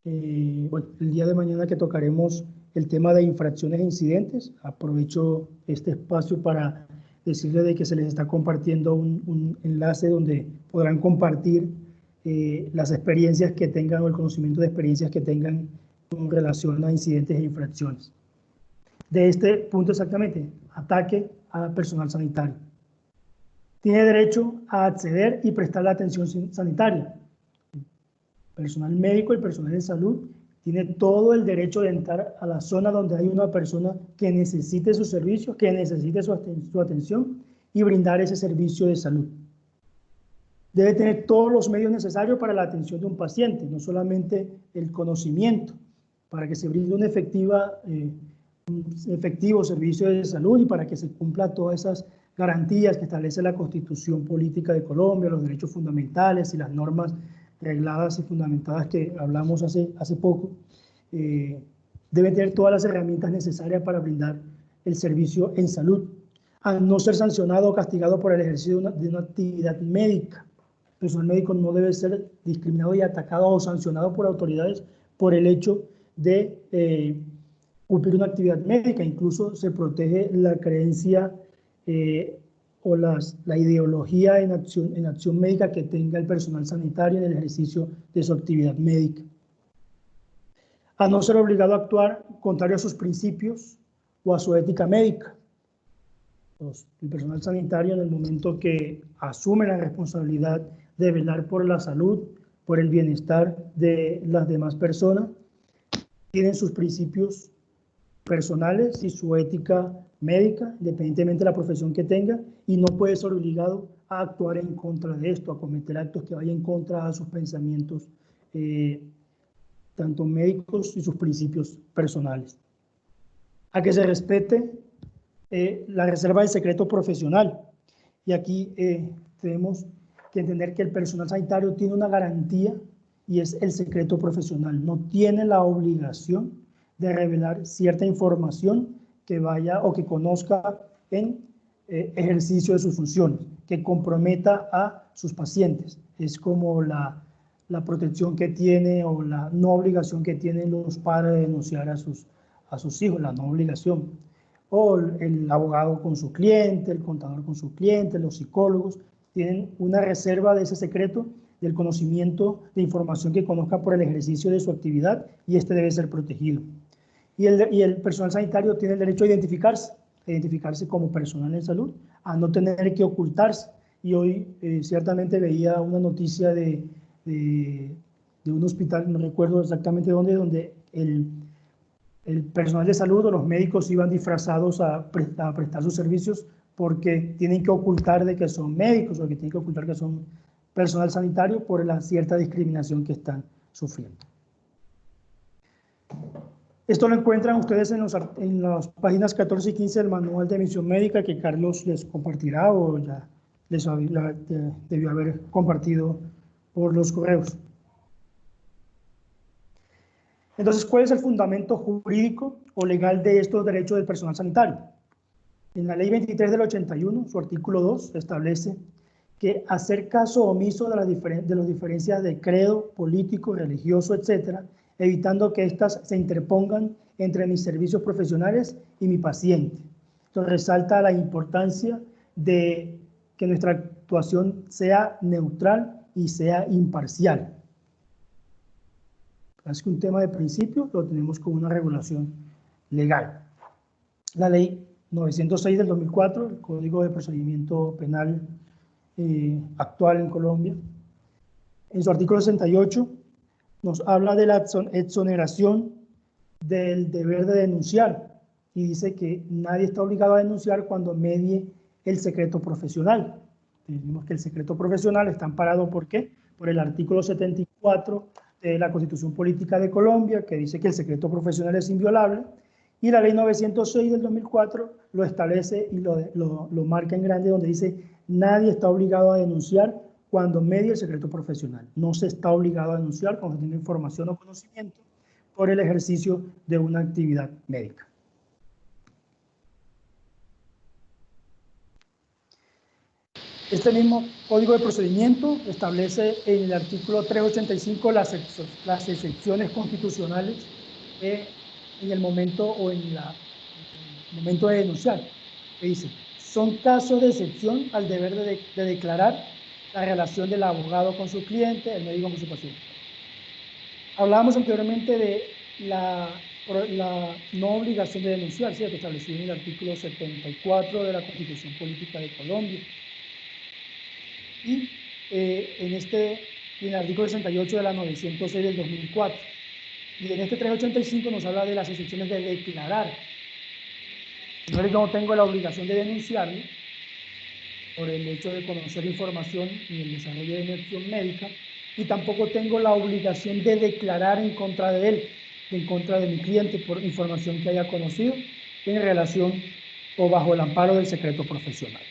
Bueno, el día de mañana que tocaremos el tema de infracciones e incidentes, aprovecho este espacio para decirles de que se les está compartiendo un enlace donde podrán compartir las experiencias que tengan o el conocimiento de experiencias que tengan con relación a incidentes e infracciones. De este punto exactamente, ataque a personal sanitario. Tiene derecho a acceder y prestar la atención sanitaria. El personal médico, el personal de salud, tiene todo el derecho de entrar a la zona donde hay una persona que necesite sus servicios, que necesite su atención y brindar ese servicio de salud. Debe tener todos los medios necesarios para la atención de un paciente, no solamente el conocimiento, para que se brinde un efectivo servicio de salud y para que se cumpla todas esas garantías que establece la Constitución Política de Colombia, los derechos fundamentales y las normas regladas y fundamentadas que hablamos hace poco. Debe tener todas las herramientas necesarias para brindar el servicio en salud, a no ser sancionado o castigado por el ejercicio de una actividad médica. El personal médico no debe ser discriminado y atacado o sancionado por autoridades por el hecho de cumplir una actividad médica. Incluso se protege la creencia o la ideología en acción médica que tenga el personal sanitario en el ejercicio de su actividad médica. A no ser obligado a actuar contrario a sus principios o a su ética médica. El personal sanitario, en el momento que asume la responsabilidad de velar por la salud, por el bienestar de las demás personas, tienen sus principios personales y su ética médica, independientemente de la profesión que tenga, y no puede ser obligado a actuar en contra de esto, a cometer actos que vayan en contra de sus pensamientos, tanto médicos y sus principios personales. A que se respete la reserva del secreto profesional. Y aquí tenemos que entender que el personal sanitario tiene una garantía y es el secreto profesional. No tiene la obligación de revelar cierta información que vaya o que conozca en ejercicio de sus funciones, que comprometa a sus pacientes. Es como la protección que tiene o la no obligación que tienen los padres de denunciar a sus hijos, la no obligación. O el abogado con su cliente, el contador con su cliente, los psicólogos, tienen una reserva de ese secreto, del conocimiento de información que conozca por el ejercicio de su actividad, y este debe ser protegido. Y el personal sanitario tiene el derecho a identificarse como personal en salud, a no tener que ocultarse. Y hoy ciertamente veía una noticia de un hospital, no recuerdo exactamente dónde, donde el personal de salud o los médicos iban disfrazados a prestar sus servicios porque tienen que ocultar de que son médicos o que tienen que ocultar que son personal sanitario por la cierta discriminación que están sufriendo. Esto lo encuentran ustedes en las páginas 14 y 15 del manual de emisión médica que Carlos les compartirá o ya les debió haber compartido por los correos. Entonces, ¿cuál es el fundamento jurídico o legal de estos derechos del personal sanitario? En la Ley 23 del 81, su artículo 2, establece que hacer caso omiso de las diferencias de credo, político, religioso, etcétera, evitando que éstas se interpongan entre mis servicios profesionales y mi paciente. Entonces, resalta la importancia de que nuestra actuación sea neutral y sea imparcial. Es que un tema de principio lo tenemos con una regulación legal. La ley 906 del 2004, el Código de Procedimiento Penal actual en Colombia, en su artículo 68 nos habla de la exoneración del deber de denunciar y dice que nadie está obligado a denunciar cuando medie el secreto profesional. Decimos que el secreto profesional está amparado ¿por qué? Por el artículo 74 de la Constitución Política de Colombia, que dice que el secreto profesional es inviolable, y la ley 906 del 2004 lo establece y lo marca en grande, donde dice nadie está obligado a denunciar cuando medie el secreto profesional. No se está obligado a denunciar cuando tiene información o conocimiento por el ejercicio de una actividad médica. Este mismo Código de Procedimiento establece en el artículo 385 las excepciones constitucionales en el momento momento de denunciar. Que dice, son casos de excepción al deber de declarar la relación del abogado con su cliente, el médico con su paciente. Hablábamos anteriormente de la no obligación de denunciar, ¿sí? Que estableció en el artículo 74 de la Constitución Política de Colombia. Y en el artículo 68 de la 906 del 2004. Y en este 385 nos habla de las excepciones de declarar. Yo no tengo la obligación de denunciarme por el hecho de conocer información y el desarrollo de mi acción médica, y tampoco tengo la obligación de declarar en contra de él, en contra de mi cliente por información que haya conocido en relación o bajo el amparo del secreto profesional.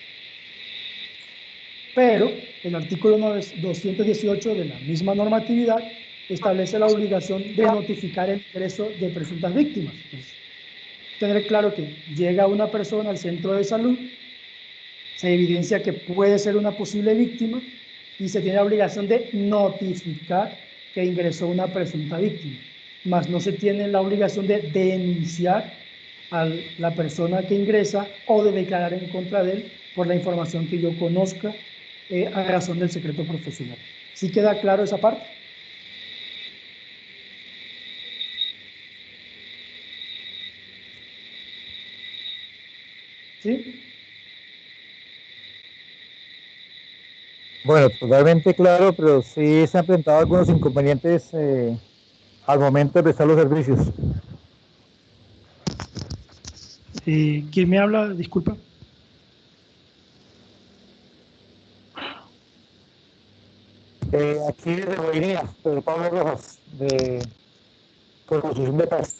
Pero el artículo 218 de la misma normatividad establece la obligación de notificar el ingreso de presuntas víctimas. Pues, tener claro que llega una persona al centro de salud, se evidencia que puede ser una posible víctima y se tiene la obligación de notificar que ingresó una presunta víctima, mas no se tiene la obligación de denunciar a la persona que ingresa o de declarar en contra de él por la información que yo conozca a razón del secreto profesional. ¿Sí queda claro esa parte? ¿Sí? Bueno, totalmente claro, pero sí se han presentado algunos inconvenientes al momento de prestar los servicios. ¿Quién me habla? Disculpa. Aquí de Guainía, Pedro Pablo Rojas, de Proposición de Paz.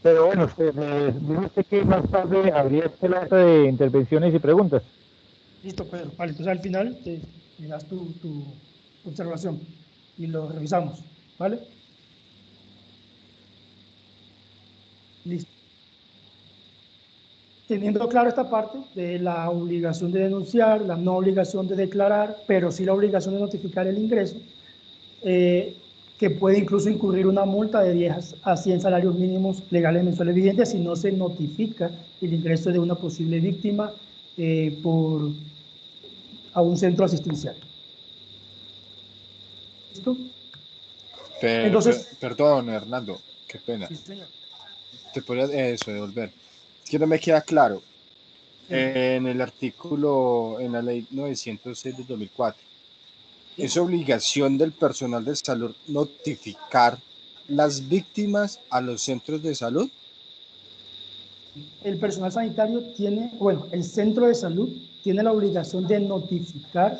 Pero bueno, dice usted que más tarde habría este lado de intervenciones y preguntas. Listo, Pedro. Vale, entonces al final me das tu observación y lo revisamos. ¿Vale? Listo. Teniendo claro esta parte de la obligación de denunciar, la no obligación de declarar, pero sí la obligación de notificar el ingreso, que puede incluso incurrir una multa de 10 a 100 salarios mínimos legales mensuales vigentes si no se notifica el ingreso de una posible víctima a un centro asistencial. ¿Listo? Entonces, Perdón, Hernando, qué pena. sí, señor. Te podría devolver. Es que no me queda claro. En el artículo, en la ley 906 de 2004, es obligación del personal de salud notificar las víctimas a los centros de salud. El personal sanitario el centro de salud tiene la obligación de notificar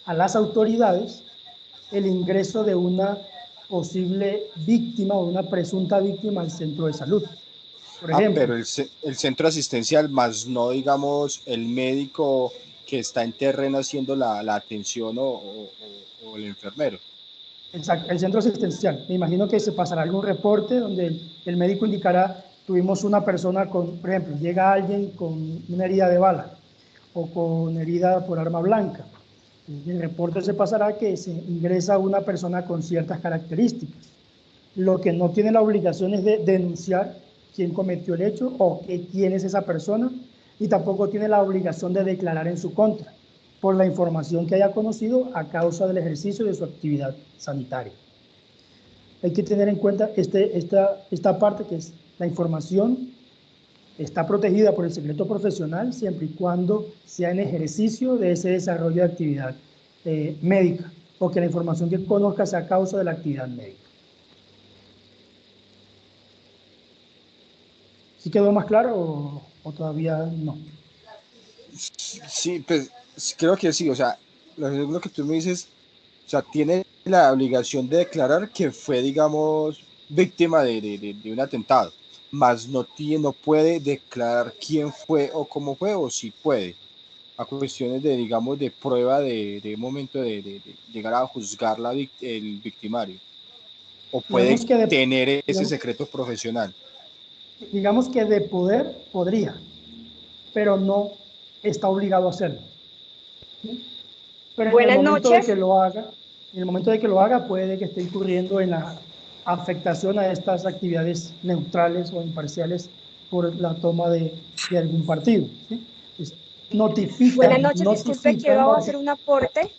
a las autoridades el ingreso de una posible víctima o una presunta víctima al centro de salud. Por ejemplo, pero el centro asistencial, más no, digamos, el médico que está en terreno haciendo la atención o el enfermero. Exacto, el centro asistencial. Me imagino que se pasará algún reporte donde el médico indicará, tuvimos una persona por ejemplo, llega alguien con una herida de bala o con herida por arma blanca. Y el reporte se pasará que se ingresa una persona con ciertas características. Lo que no tiene la obligación es de denunciar quién cometió el hecho o quién es esa persona, y tampoco tiene la obligación de declarar en su contra por la información que haya conocido a causa del ejercicio de su actividad sanitaria. Hay que tener en cuenta esta parte, que es la información está protegida por el secreto profesional siempre y cuando sea en ejercicio de ese desarrollo de actividad médica, o que la información que conozca sea a causa de la actividad médica. ¿Sí quedó más claro o todavía no? Sí, pues creo que sí, o sea, lo que tú me dices, o sea, tiene la obligación de declarar que fue, digamos, víctima de un atentado, más no puede declarar quién fue o cómo fue, o si puede, a cuestiones de, digamos, de prueba de momento de llegar a juzgar el victimario, o puede tener ese secreto profesional. Digamos que de poder podría, pero no está obligado a hacerlo. ¿Sí? Pero Buenas en el momento noches. de que lo haga, puede que esté incurriendo en la afectación a estas actividades neutrales o imparciales por la toma de algún partido. ¿Sí? Buenas noches, disculpe, quiero hacer un aporte.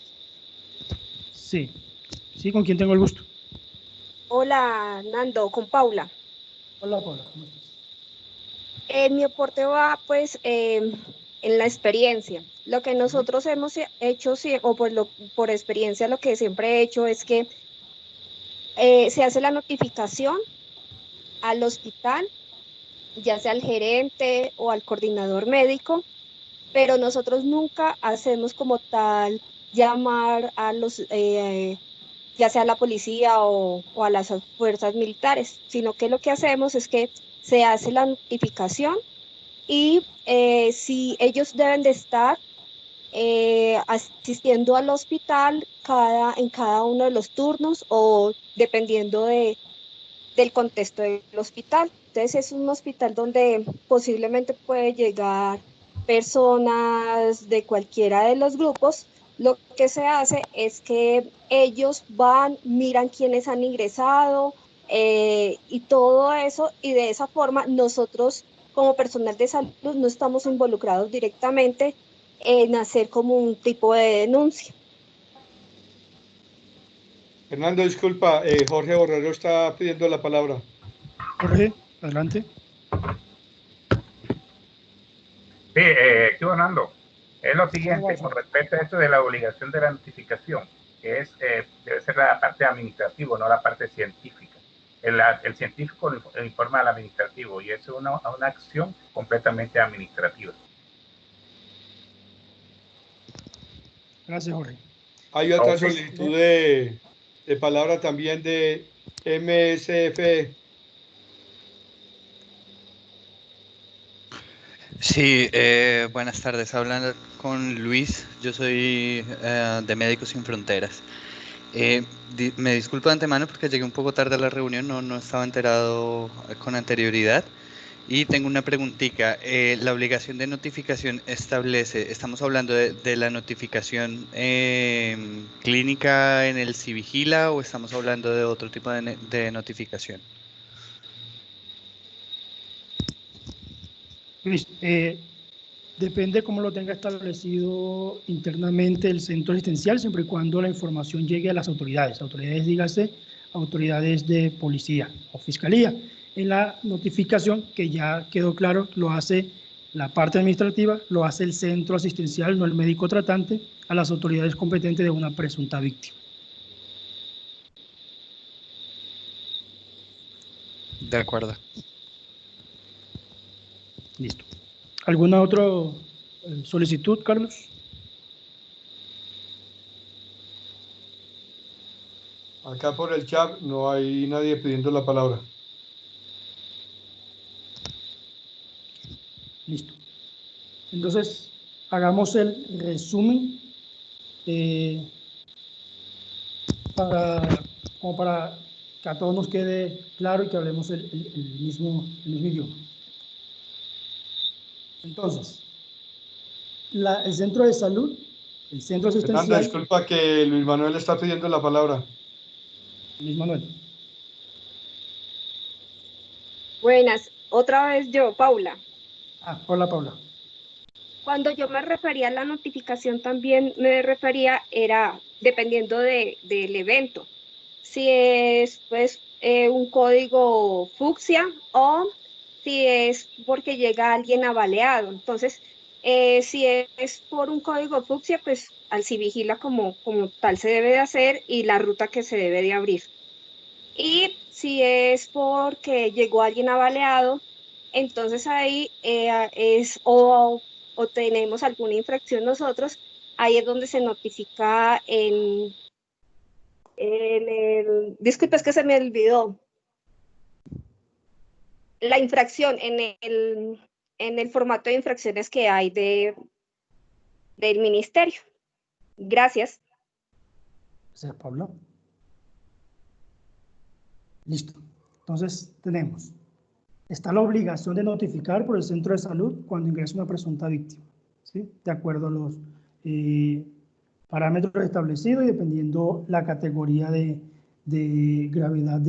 Sí, ¿con quién tengo el gusto? Hola, Nando, con Paula. Hola, Paula, ¿cómo estás? Mi aporte va, pues, en la experiencia. Lo que nosotros hemos hecho, o por experiencia, lo que siempre he hecho es que se hace la notificación al hospital, ya sea al gerente o al coordinador médico, pero nosotros nunca hacemos como tal llamar a los, ya sea a la policía o a las fuerzas militares, sino que lo que hacemos es que se hace la notificación y si ellos deben de estar asistiendo al hospital en cada uno de los turnos o dependiendo del contexto del hospital. Entonces es un hospital donde posiblemente puede llegar personas de cualquiera de los grupos. Lo que se hace es que ellos van, miran quiénes han ingresado y todo eso, y de esa forma nosotros como personal de salud no estamos involucrados directamente en hacer como un tipo de denuncia. Fernando, disculpa, Jorge Borrero está pidiendo la palabra. Jorge, adelante. Sí, estoy Nando. Es lo siguiente, con respecto a esto de la obligación de la notificación, que debe ser la parte administrativa, no la parte científica. el científico informa al administrativo y es una acción completamente administrativa. Gracias, Jorge. Hay otra solicitud de palabra también de MSF. Sí, buenas tardes. Hablan con Luis. Yo soy de Médicos Sin Fronteras. Me disculpo de antemano porque llegué un poco tarde a la reunión, no estaba enterado con anterioridad. Y tengo una preguntita. La obligación de notificación establece, ¿estamos hablando de la notificación clínica en el Civigila o estamos hablando de otro tipo de notificación? Luis, depende cómo lo tenga establecido internamente el centro asistencial, siempre y cuando la información llegue a las autoridades. Autoridades, dígase, autoridades de policía o fiscalía. En la notificación, que ya quedó claro, lo hace la parte administrativa, lo hace el centro asistencial, no el médico tratante, a las autoridades competentes de una presunta víctima. De acuerdo. Listo. ¿Alguna otra solicitud, Carlos? Acá por el chat no hay nadie pidiendo la palabra. Listo. Entonces, hagamos el resumen como para que a todos nos quede claro y que hablemos el mismo idioma. Entonces, el centro de salud, el centro asistencial... Fernanda, disculpa que Luis Manuel está pidiendo la palabra. Luis Manuel. Buenas, otra vez yo, Paula. Hola, Paula. Cuando yo me refería a la notificación también me refería, era dependiendo del evento. Si es pues un código fucsia o si es porque llega alguien avaleado. Entonces, si es por un código fucsia, pues al Civigila como tal se debe de hacer y la ruta que se debe de abrir. Y si es porque llegó alguien avaleado, entonces ahí es o tenemos alguna infracción nosotros, ahí es donde se notifica disculpe, es que se me olvidó, la infracción en el formato de infracciones que hay del ministerio. Gracias. Gracias, Pablo. Listo. Entonces, está la obligación de notificar por el centro de salud cuando ingresa una presunta víctima, ¿sí? De acuerdo a los parámetros establecidos y dependiendo la categoría de gravedad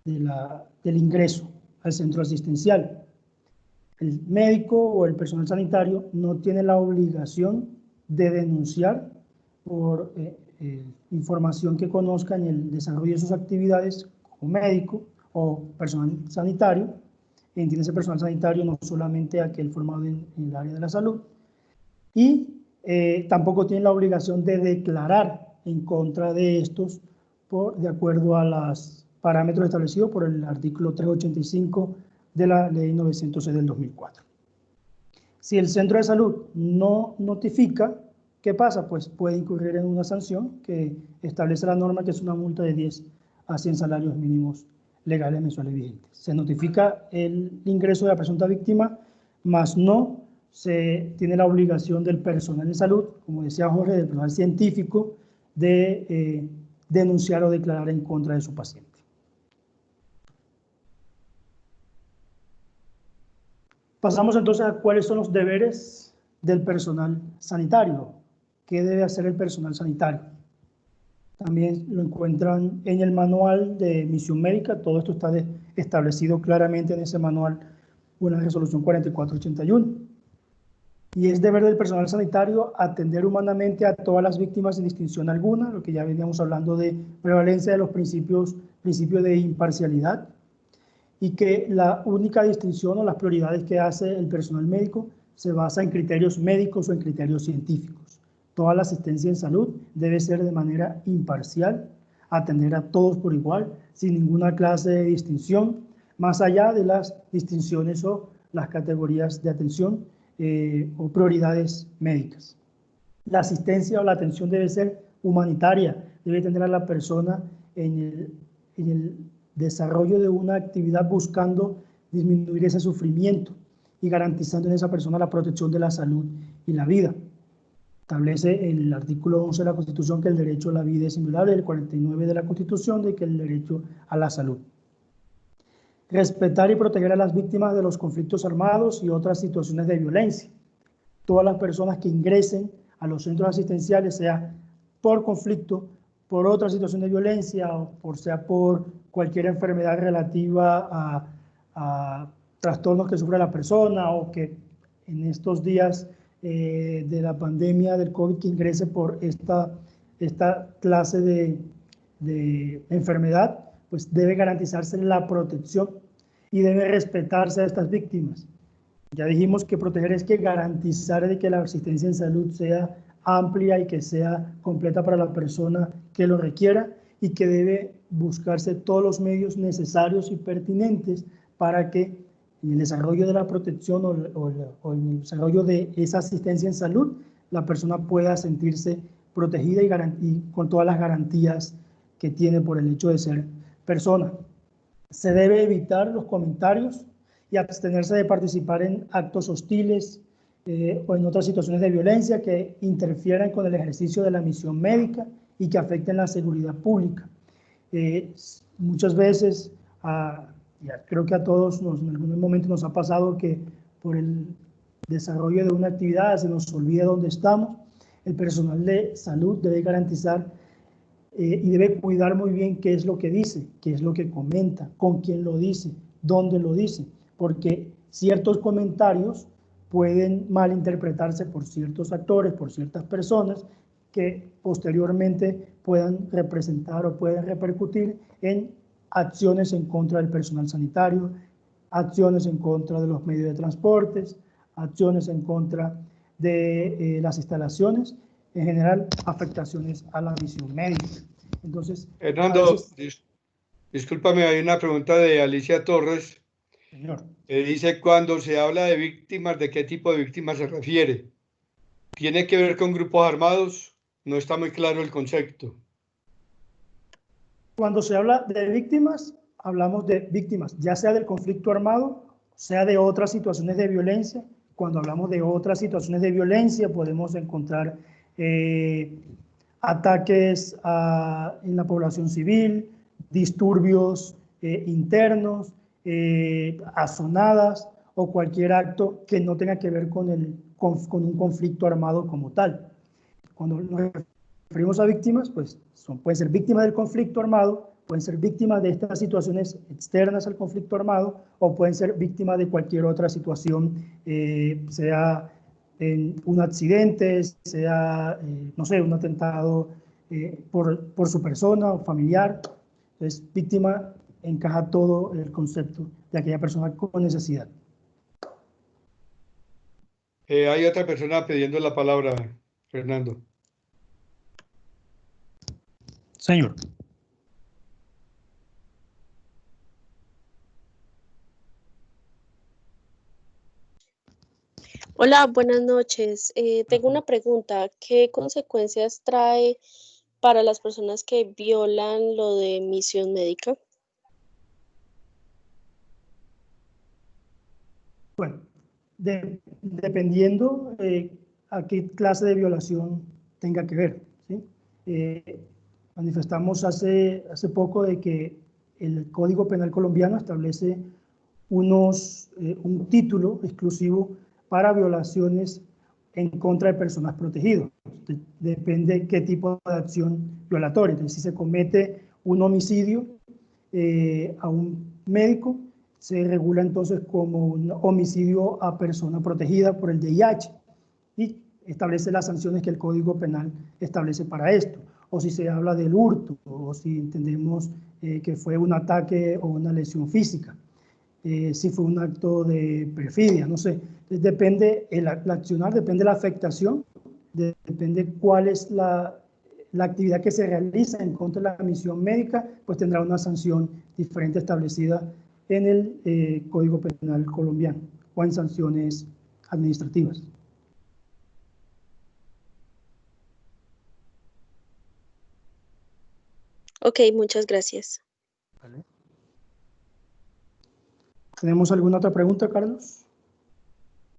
del ingreso al centro asistencial. El médico o el personal sanitario no tiene la obligación de denunciar por información que conozca en el desarrollo de sus actividades como médico o personal sanitario. Entiéndase personal sanitario no solamente aquel formado en el área de la salud. Y tampoco tiene la obligación de declarar en contra de estos de acuerdo a los parámetros establecidos por el artículo 385 de la Ley 906 del 2004. Si el centro de salud no notifica, ¿qué pasa? Pues puede incurrir en una sanción que establece la norma, que es una multa de 10 a 100 salarios mínimos legales mensuales vigentes. Se notifica el ingreso de la presunta víctima, más no se tiene la obligación del personal de salud, como decía Jorge, del personal científico, de denunciar o declarar en contra de su paciente. Pasamos entonces a cuáles son los deberes del personal sanitario. ¿Qué debe hacer el personal sanitario? También lo encuentran en el manual de misión médica. Todo esto está establecido claramente en ese manual o en la resolución 4481. Y es deber del personal sanitario atender humanamente a todas las víctimas sin distinción alguna, lo que ya veníamos hablando de prevalencia de los principio de imparcialidad, y que la única distinción o las prioridades que hace el personal médico se basa en criterios médicos o en criterios científicos. Toda la asistencia en salud debe ser de manera imparcial, atender a todos por igual, sin ninguna clase de distinción, más allá de las distinciones o las categorías de atención o prioridades médicas. La asistencia o la atención debe ser humanitaria, debe tener a la persona en el desarrollo de una actividad buscando disminuir ese sufrimiento y garantizando en esa persona la protección de la salud y la vida. Establece el artículo 11 de la Constitución que el derecho a la vida es inviolable, el 49 de la Constitución de que el derecho a la salud. Respetar y proteger a las víctimas de los conflictos armados y otras situaciones de violencia. Todas las personas que ingresen a los centros asistenciales, sea por conflicto, por otra situación de violencia o sea por cualquier enfermedad relativa a trastornos que sufre la persona o que en estos días de la pandemia del COVID que ingrese por esta clase de enfermedad, pues debe garantizarse la protección y debe respetarse a estas víctimas. Ya dijimos que proteger es que garantizar de que la asistencia en salud sea amplia y que sea completa para la persona que lo requiera y que debe buscarse todos los medios necesarios y pertinentes para que en el desarrollo de la protección o en el desarrollo de esa asistencia en salud, la persona pueda sentirse protegida y con todas las garantías que tiene por el hecho de ser persona. Se debe evitar los comentarios y abstenerse de participar en actos hostiles o en otras situaciones de violencia que interfieran con el ejercicio de la misión médica y que afecten la seguridad pública. Muchas veces, creo que a todos en algún momento nos ha pasado que por el desarrollo de una actividad se nos olvida dónde estamos. El personal de salud debe garantizar y debe cuidar muy bien qué es lo que dice, qué es lo que comenta, con quién lo dice, dónde lo dice, porque ciertos comentarios pueden malinterpretarse por ciertos actores, por ciertas personas que posteriormente puedan representar o pueden repercutir en acciones en contra del personal sanitario, acciones en contra de los medios de transportes, acciones en contra de las instalaciones, en general afectaciones a la misión médica. Entonces, Hernando, discúlpame, hay una pregunta de Alicia Torres. Señor. Dice, cuando se habla de víctimas, ¿de qué tipo de víctimas se refiere? ¿Tiene que ver con grupos armados? No está muy claro el concepto. Cuando se habla de víctimas, hablamos de víctimas, ya sea del conflicto armado, sea de otras situaciones de violencia. Cuando hablamos de otras situaciones de violencia, podemos encontrar ataques en la población civil, disturbios internos, azonadas o cualquier acto que no tenga que ver con un conflicto armado como tal. Cuando nos referimos a víctimas, pues pueden ser víctimas del conflicto armado, pueden ser víctimas de estas situaciones externas al conflicto armado o pueden ser víctimas de cualquier otra situación, sea en un accidente, sea, no sé, un atentado por su persona o familiar. Entonces, víctima encaja todo el concepto de aquella persona con necesidad. Hay otra persona pidiendo la palabra, Fernando. Señor. Hola, buenas noches. Tengo una pregunta. ¿Qué consecuencias trae para las personas que violan lo de misión médica? Bueno, dependiendo a qué clase de violación tenga que ver, ¿sí? Manifestamos hace poco de que el Código Penal colombiano establece un título exclusivo para violaciones en contra de personas protegidas. Depende qué tipo de acción violatoria. Entonces, si se comete un homicidio a un médico, se regula entonces como un homicidio a persona protegida por el VIH y establece las sanciones que el Código Penal establece para esto. O si se habla del hurto, o si entendemos que fue un ataque o una lesión física, si fue un acto de perfidia, no sé. Entonces depende, el accionar depende de la afectación, depende cuál es la actividad que se realiza en contra de la misión médica, pues tendrá una sanción diferente establecida en el Código Penal colombiano o en sanciones administrativas. Ok, muchas gracias. ¿Vale? ¿Tenemos alguna otra pregunta, Carlos?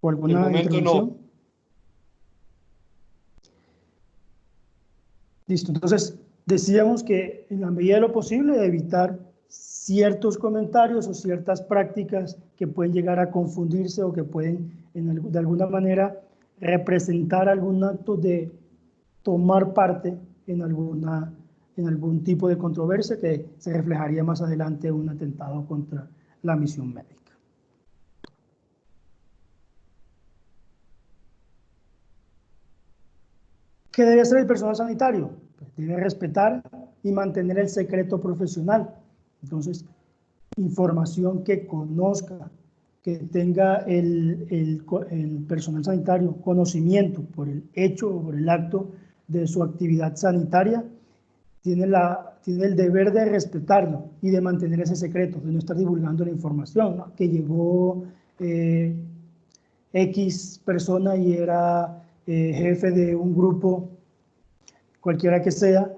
¿O alguna momento intervención? no. Listo, entonces decíamos que en la medida de lo posible evitar ciertos comentarios o ciertas prácticas que pueden llegar a confundirse o que pueden de alguna manera representar algún acto de tomar parte en algún tipo de controversia que se reflejaría más adelante en un atentado contra la misión médica. ¿Qué debe hacer el personal sanitario? Pues debe respetar y mantener el secreto profesional. Entonces, información que conozca, que tenga el personal sanitario conocimiento por el hecho o por el acto de su actividad sanitaria, tiene el deber de respetarlo y de mantener ese secreto, de no estar divulgando la información, ¿no? Que llegó X persona y era jefe de un grupo, cualquiera que sea,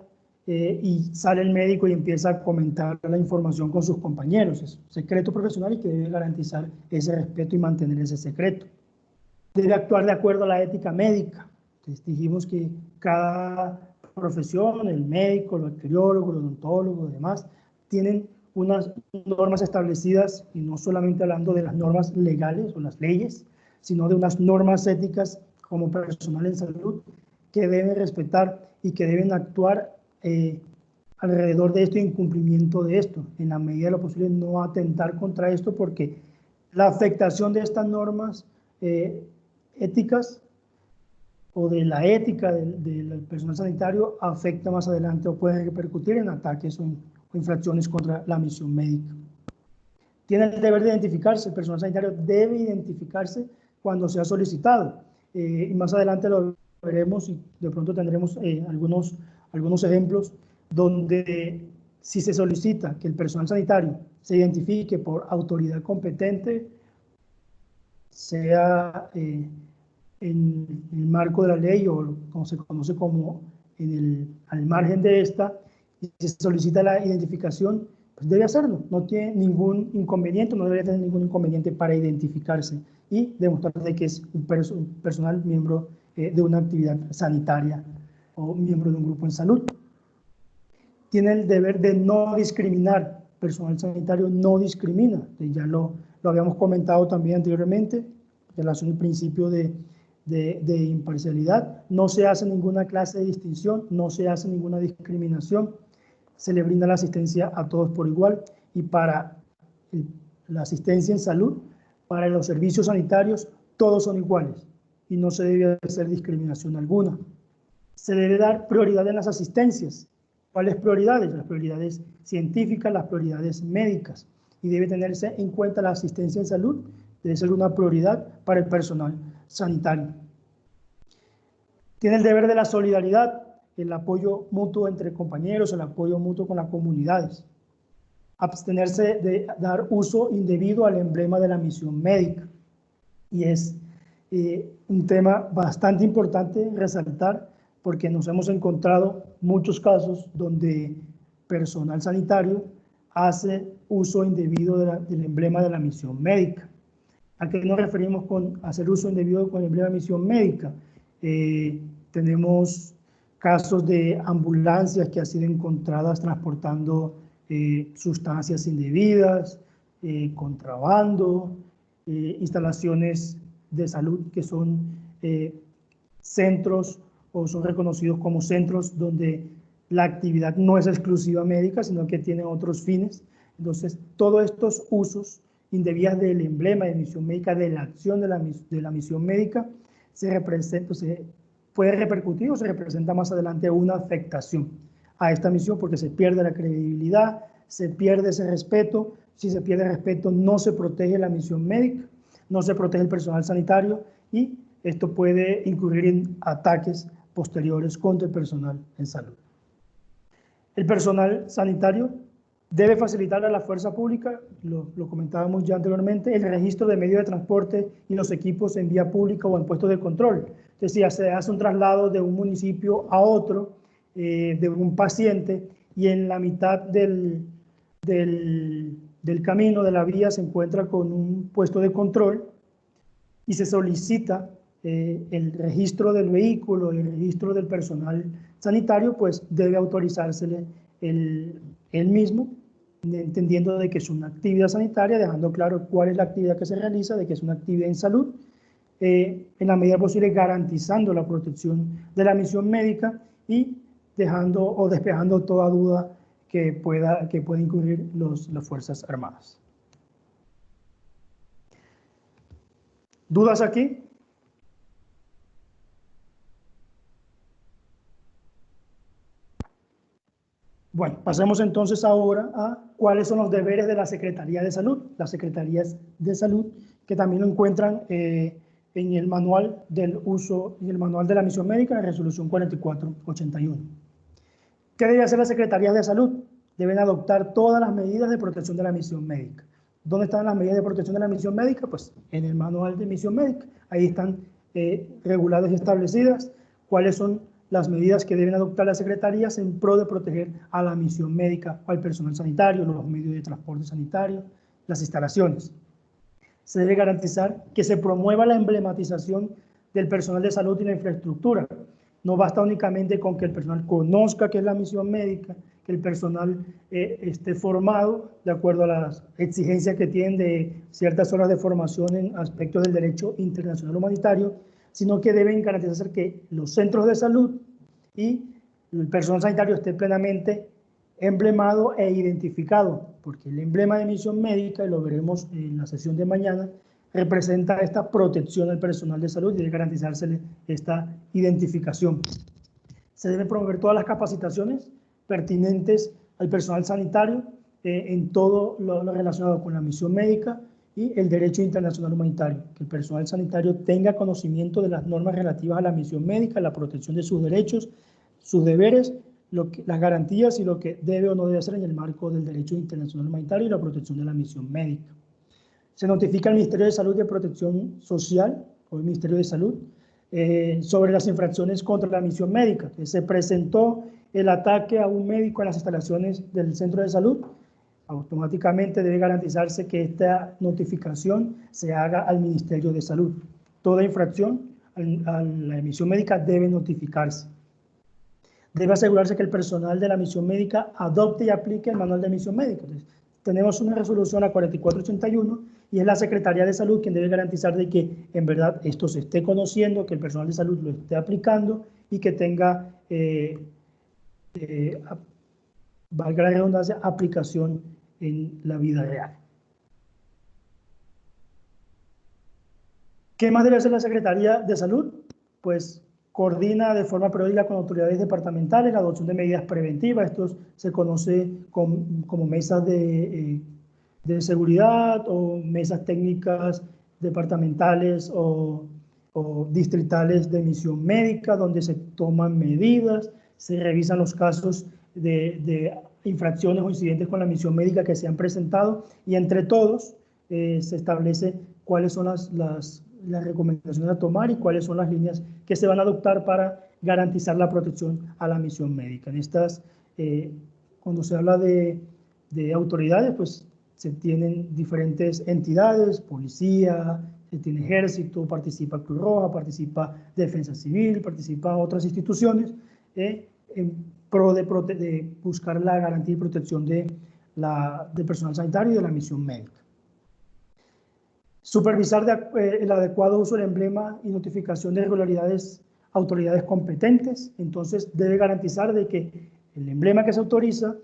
y sale el médico y empieza a comentar la información con sus compañeros. Es secreto profesional y que debe garantizar ese respeto y mantener ese secreto. Debe actuar de acuerdo a la ética médica. Entonces dijimos que cada profesión, el médico, el bacteriólogo, el odontólogo y demás, tienen unas normas establecidas, y no solamente hablando de las normas legales o las leyes, sino de unas normas éticas como personal en salud que deben respetar y que deben actuar alrededor de esto y en cumplimiento de esto. En la medida de lo posible no atentar contra esto, porque la afectación de estas normas éticas o de la ética del personal sanitario afecta más adelante o puede repercutir en ataques o infracciones contra la misión médica. Tiene el deber de identificarse, el personal sanitario debe identificarse cuando sea solicitado. Y más adelante lo veremos y de pronto tendremos algunos ejemplos donde si se solicita que el personal sanitario se identifique por autoridad competente, sea en el marco de la ley o como se conoce como al margen de esta, y si se solicita la identificación, pues debe hacerlo. No tiene ningún inconveniente, no debería tener ningún inconveniente para identificarse y demostrar de que es un personal miembro de una actividad sanitaria o miembro de un grupo en salud. Tiene el deber de no discriminar. Personal sanitario no discrimina. Ya lo habíamos comentado también anteriormente, en relación al principio de imparcialidad. No se hace ninguna clase de distinción, no se hace ninguna discriminación. Se le brinda la asistencia a todos por igual, y para la asistencia en salud, para los servicios sanitarios, todos son iguales y no se debe hacer discriminación alguna. Se debe dar prioridad en las asistencias. ¿Cuáles prioridades? Las prioridades científicas, las prioridades médicas, y debe tenerse en cuenta la asistencia en salud, debe ser una prioridad para el personal sanitario. Tiene el deber de la solidaridad, el apoyo mutuo entre compañeros, el apoyo mutuo con las comunidades. Abstenerse de dar uso indebido al emblema de la misión médica. Y es un tema bastante importante resaltar, porque nos hemos encontrado muchos casos donde personal sanitario hace uso indebido del emblema de la misión médica. ¿A qué nos referimos con hacer uso indebido con el emblema de la misión médica? Tenemos casos de ambulancias que han sido encontradas transportando sustancias indebidas, contrabando, instalaciones de salud que son centros o son reconocidos como centros donde la actividad no es exclusiva médica, sino que tiene otros fines. Entonces, todos estos usos indebidos del emblema de misión médica, de la acción de la misión médica, se puede repercutir o se representa más adelante una afectación a esta misión, porque se pierde la credibilidad, se pierde ese respeto. Si se pierde el respeto, no se protege la misión médica, no se protege el personal sanitario, y esto puede incurrir en ataques posteriores contra el personal en salud. El personal sanitario debe facilitar a la fuerza pública, lo comentábamos ya anteriormente, el registro de medios de transporte y los equipos en vía pública o en puestos de control. Es decir, se hace un traslado de un municipio a otro, de un paciente, y en la mitad del camino, de la vía, se encuentra con un puesto de control y se solicita el registro del vehículo y el registro del personal sanitario, pues debe autorizársele el mismo, entendiendo de que es una actividad sanitaria, dejando claro cuál es la actividad que se realiza, de que es una actividad en salud, en la medida posible garantizando la protección de la misión médica y dejando o despejando toda duda que pueda incurrir las Fuerzas Armadas. ¿Dudas aquí? Bueno, pasemos entonces ahora a cuáles son los deberes de la Secretaría de Salud. Las Secretarías de Salud, que también lo encuentran en el manual del uso y el manual de la misión médica, la resolución 4481. ¿Qué debe hacer las Secretarías de Salud? Deben adoptar todas las medidas de protección de la misión médica. ¿Dónde están las medidas de protección de la misión médica? Pues en el manual de misión médica. Ahí están reguladas y establecidas cuáles son las medidas que deben adoptar las secretarías en pro de proteger a la misión médica, al personal sanitario, los medios de transporte sanitario, las instalaciones. Se debe garantizar que se promueva la emblematización del personal de salud y la infraestructura. No basta únicamente con que el personal conozca qué es la misión médica, que el personal esté formado de acuerdo a las exigencias que tienen de ciertas horas de formación en aspectos del derecho internacional humanitario, sino que deben garantizar que los centros de salud y el personal sanitario esté plenamente emblemado e identificado, porque el emblema de misión médica, y lo veremos en la sesión de mañana, representa esta protección al personal de salud y debe garantizársele esta identificación. Se deben promover todas las capacitaciones pertinentes al personal sanitario en todo lo relacionado con la misión médica y el derecho internacional humanitario, que el personal sanitario tenga conocimiento de las normas relativas a la misión médica, la protección de sus derechos, sus deberes, las garantías y lo que debe o no debe hacer en el marco del derecho internacional humanitario y la protección de la misión médica. Se notifica al Ministerio de Salud y de Protección Social, o el Ministerio de Salud, sobre las infracciones contra la misión médica. Se presentó el ataque a un médico en las instalaciones del centro de salud, automáticamente debe garantizarse que esta notificación se haga al Ministerio de Salud. Toda infracción a la misión médica debe notificarse. Debe asegurarse que el personal de la misión médica adopte y aplique el manual de misión médica. Entonces, tenemos una resolución, la 4481, y es la Secretaría de Salud quien debe garantizar de que en verdad esto se esté conociendo, que el personal de salud lo esté aplicando y que tenga, valga la redundancia, aplicación en la vida real. ¿Qué más debe hacer la Secretaría de Salud? Pues coordina de forma periódica con autoridades departamentales la adopción de medidas preventivas. Esto se conoce como mesas de seguridad o mesas técnicas departamentales o distritales de misión médica, donde se toman medidas, se revisan los casos de infracciones o incidentes con la misión médica que se han presentado y entre todos se establece cuáles son las recomendaciones a tomar y cuáles son las líneas que se van a adoptar para garantizar la protección a la misión médica. En estas, cuando se habla de autoridades, pues se tienen diferentes entidades, policía, se tiene ejército, participa Cruz Roja, participa Defensa Civil, participan otras instituciones, en pro de buscar la garantía y protección del personal sanitario y de la misión médica. Supervisar el adecuado uso del emblema y notificación de irregularidades a autoridades competentes. Entonces debe garantizar de que el emblema que se autoriza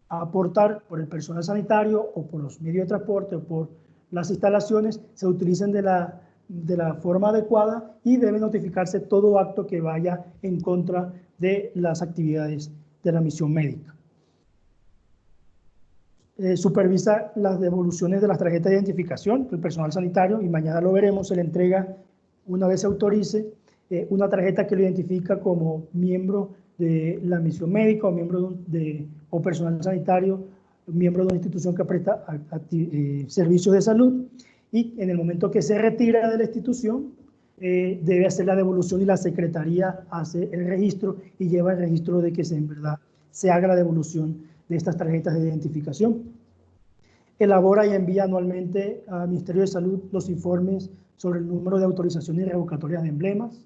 a aportar por el personal sanitario o por los medios de transporte o por las instalaciones se utilicen de la forma adecuada y debe notificarse todo acto que vaya en contra de las actividades de la misión médica. Supervisa las devoluciones de las tarjetas de identificación del personal sanitario y mañana lo veremos, se le entrega una vez se autorice una tarjeta que lo identifica como miembro de la misión médica o miembro o personal sanitario, miembro de una institución que presta servicios de salud, y en el momento que se retira de la institución, debe hacer la devolución y la secretaría hace el registro y lleva el registro de que en verdad se haga la devolución de estas tarjetas de identificación. Elabora y envía anualmente al Ministerio de Salud los informes sobre el número de autorizaciones revocatorias de emblemas.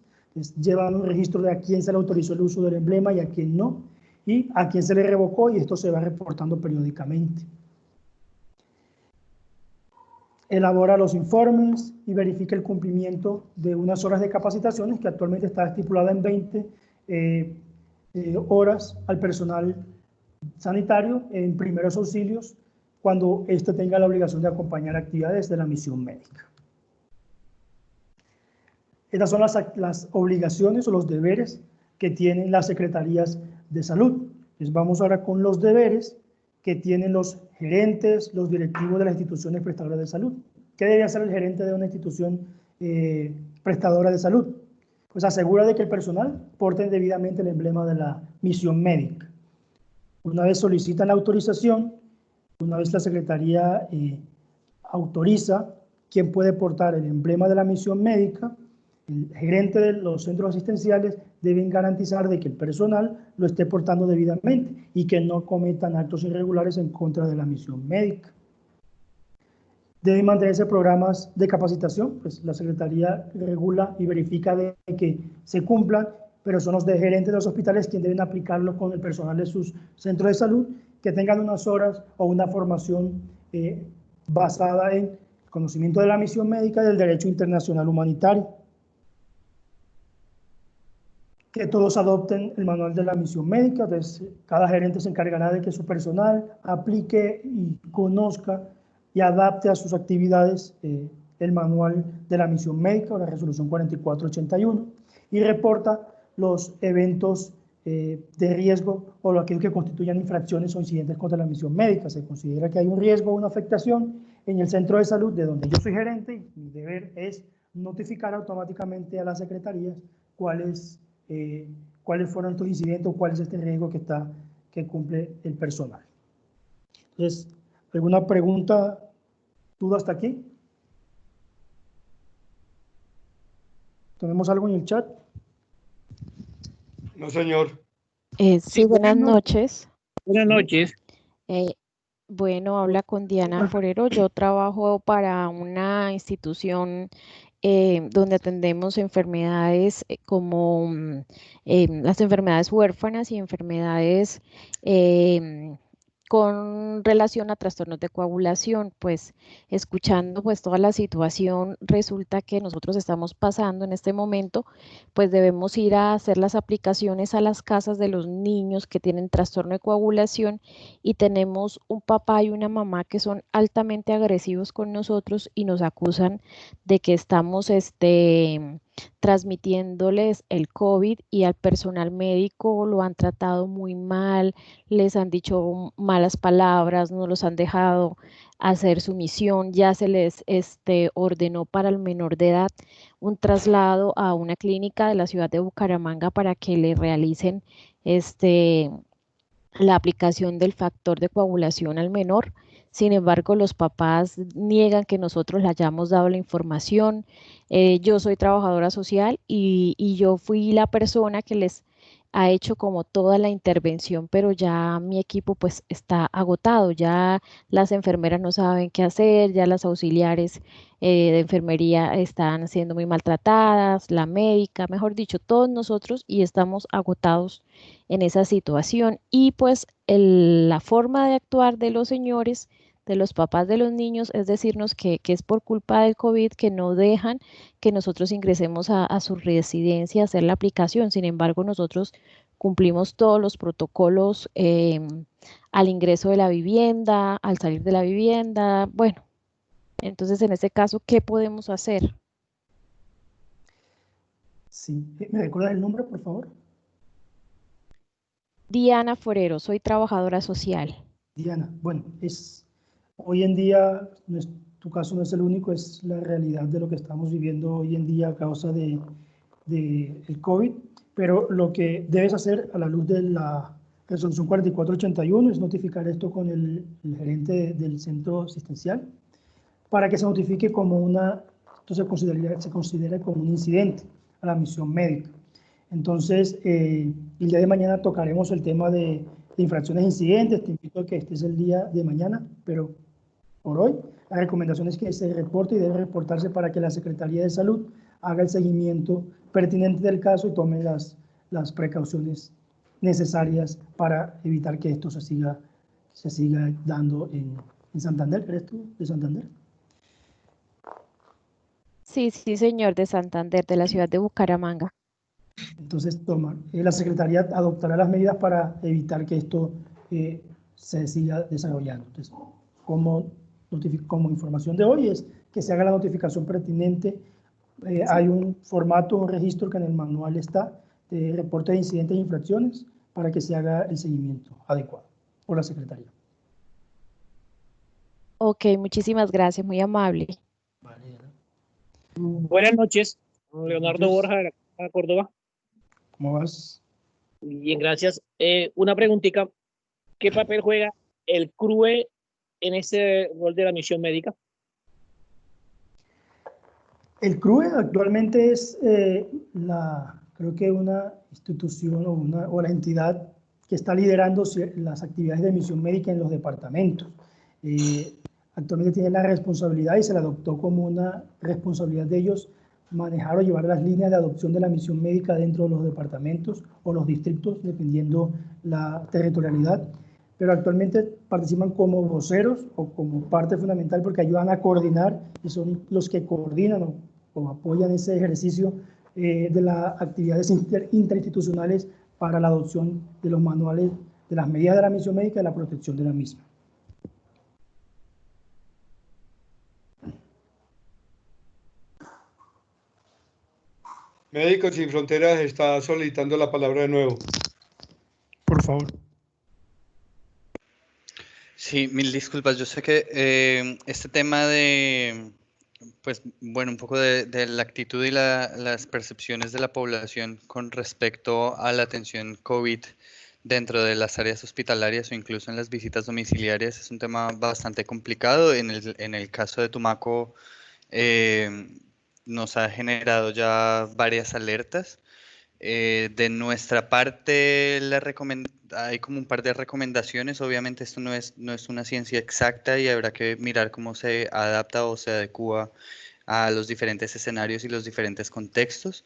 Llevan un registro de a quién se le autorizó el uso del emblema y a quién no, y a quién se le revocó, y esto se va reportando periódicamente. Elabora los informes y verifica el cumplimiento de unas horas de capacitaciones que actualmente está estipulada en 20 horas al personal sanitario en primeros auxilios cuando éste tenga la obligación de acompañar actividades de la misión médica. Estas son las obligaciones o los deberes que tienen las secretarías de salud. Entonces vamos ahora con los deberes que tienen los gerentes, los directivos de las instituciones prestadoras de salud. ¿Qué debe hacer el gerente de una institución prestadora de salud? Pues asegura de que el personal porte debidamente el emblema de la misión médica. Una vez solicitan la autorización, una vez la secretaría autoriza quién puede portar el emblema de la misión médica, el gerente de los centros asistenciales deben garantizar de que el personal lo esté portando debidamente y que no cometan actos irregulares en contra de la misión médica. Deben mantenerse programas de capacitación, pues la Secretaría regula y verifica de que se cumplan, pero son los gerentes de los hospitales quienes deben aplicarlo con el personal de sus centros de salud, que tengan unas horas o una formación basada en conocimiento de la misión médica y del derecho internacional humanitario. Que todos adopten el manual de la misión médica. Entonces, cada gerente se encargará de que su personal aplique y conozca y adapte a sus actividades el manual de la misión médica o la resolución 4481 y reporta los eventos de riesgo o aquellos que constituyan infracciones o incidentes contra la misión médica. Se considera que hay un riesgo o una afectación en el centro de salud de donde yo soy gerente y mi deber es notificar automáticamente a las secretarías cuáles fueron estos incidentes o cuál es este riesgo que cumple el personal. Entonces, ¿alguna pregunta, duda hasta aquí? ¿Tenemos algo en el chat? No, señor. Sí, buenas noches. Buenas noches. Bueno, habla con Diana Forero. Yo trabajo para una institución donde atendemos enfermedades como las enfermedades huérfanas y enfermedades con relación a trastornos de coagulación. Pues escuchando pues toda la situación, resulta que nosotros estamos pasando en este momento, pues debemos ir a hacer las aplicaciones a las casas de los niños que tienen trastorno de coagulación, y tenemos un papá y una mamá que son altamente agresivos con nosotros y nos acusan de que estamos transmitiéndoles el COVID, y al personal médico lo han tratado muy mal, les han dicho malas palabras, no los han dejado hacer su misión. Ya se les ordenó para el menor de edad un traslado a una clínica de la ciudad de Bucaramanga para que le realicen la aplicación del factor de coagulación al menor. Sin embargo, los papás niegan que nosotros le hayamos dado la información. Yo soy trabajadora social y yo fui la persona que les ha hecho como toda la intervención, pero ya mi equipo pues está agotado, ya las enfermeras no saben qué hacer, ya las auxiliares de enfermería están siendo muy maltratadas, la médica, mejor dicho, todos nosotros, y estamos agotados en esa situación. Y pues la forma de actuar de los señores, de los papás de los niños, es decirnos que es por culpa del COVID que no dejan que nosotros ingresemos a su residencia a hacer la aplicación. Sin embargo, nosotros cumplimos todos los protocolos al ingreso de la vivienda, al salir de la vivienda. Bueno, entonces en este caso, ¿qué podemos hacer? Sí, ¿me recuerdas el nombre, por favor? Diana Forero, soy trabajadora social. Diana, bueno, hoy en día, tu caso no es el único, es la realidad de lo que estamos viviendo hoy en día a causa del COVID, pero lo que debes hacer a la luz de la resolución 4481 es notificar esto con el gerente del centro asistencial para que se notifique como esto se considera como un incidente a la misión médica. Entonces, el día de mañana tocaremos el tema de infracciones e incidentes. Te invito a que estés el día de mañana, pero por hoy la recomendación es que se reporte y debe reportarse para que la Secretaría de Salud haga el seguimiento pertinente del caso y tome las precauciones necesarias para evitar que esto se siga dando en Santander. ¿Eres tú de Santander? Sí, sí, señor, de Santander, de la ciudad de Bucaramanga. Entonces, la Secretaría adoptará las medidas para evitar que esto se siga desarrollando. Entonces, como información de hoy es que se haga la notificación pertinente. Hay un formato, un registro que en el manual está de reporte de incidentes e infracciones para que se haga el seguimiento adecuado por la Secretaría. Ok, muchísimas gracias, muy amable. Buenas noches, Leonardo Borja de la Córdoba. ¿Cómo vas? Bien, gracias. Una preguntita, ¿qué papel juega el CRUE en este rol de la misión médica? El CRUE actualmente es creo que una institución o la entidad que está liderando las actividades de misión médica en los departamentos. Actualmente tiene la responsabilidad y se la adoptó como una responsabilidad de ellos manejar o llevar las líneas de adopción de la misión médica dentro de los departamentos o los distritos, dependiendo la territorialidad. Pero actualmente participan como voceros o como parte fundamental porque ayudan a coordinar y son los que coordinan o apoyan ese ejercicio de las actividades interinstitucionales para la adopción de los manuales, de las medidas de la misión médica y la protección de la misma. Médicos Sin Fronteras está solicitando la palabra de nuevo. Por favor. Sí, mil disculpas. Yo sé que este tema de, pues bueno, un poco de la actitud y las percepciones de la población con respecto a la atención COVID dentro de las áreas hospitalarias o incluso en las visitas domiciliarias es un tema bastante complicado. En el caso de Tumaco nos ha generado ya varias alertas. De nuestra parte, hay como un par de recomendaciones. Obviamente esto no es una ciencia exacta y habrá que mirar cómo se adapta o se adecúa a los diferentes escenarios y los diferentes contextos.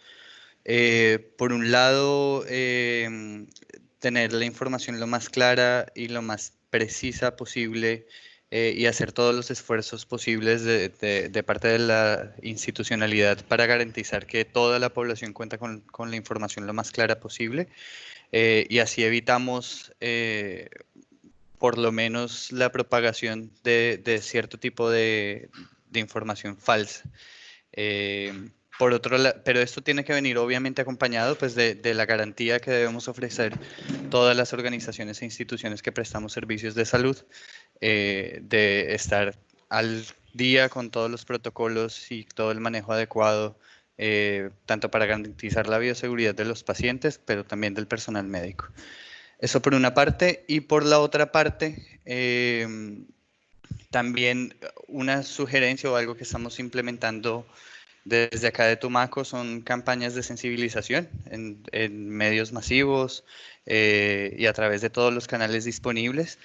Por un lado, tener la información lo más clara y lo más precisa posible y hacer todos los esfuerzos posibles de parte de la institucionalidad para garantizar que toda la población cuenta con la información lo más clara posible y así evitamos por lo menos la propagación de cierto tipo de información falsa. Por otro lado, pero esto tiene que venir obviamente acompañado pues, de la garantía que debemos ofrecer todas las organizaciones e instituciones que prestamos servicios de salud, de estar al día con todos los protocolos y todo el manejo adecuado, tanto para garantizar la bioseguridad de los pacientes, pero también del personal médico. Eso por una parte, y por la otra parte, también una sugerencia o algo que estamos implementando desde acá de Tumaco son campañas de sensibilización en medios masivos y a través de todos los canales disponibles,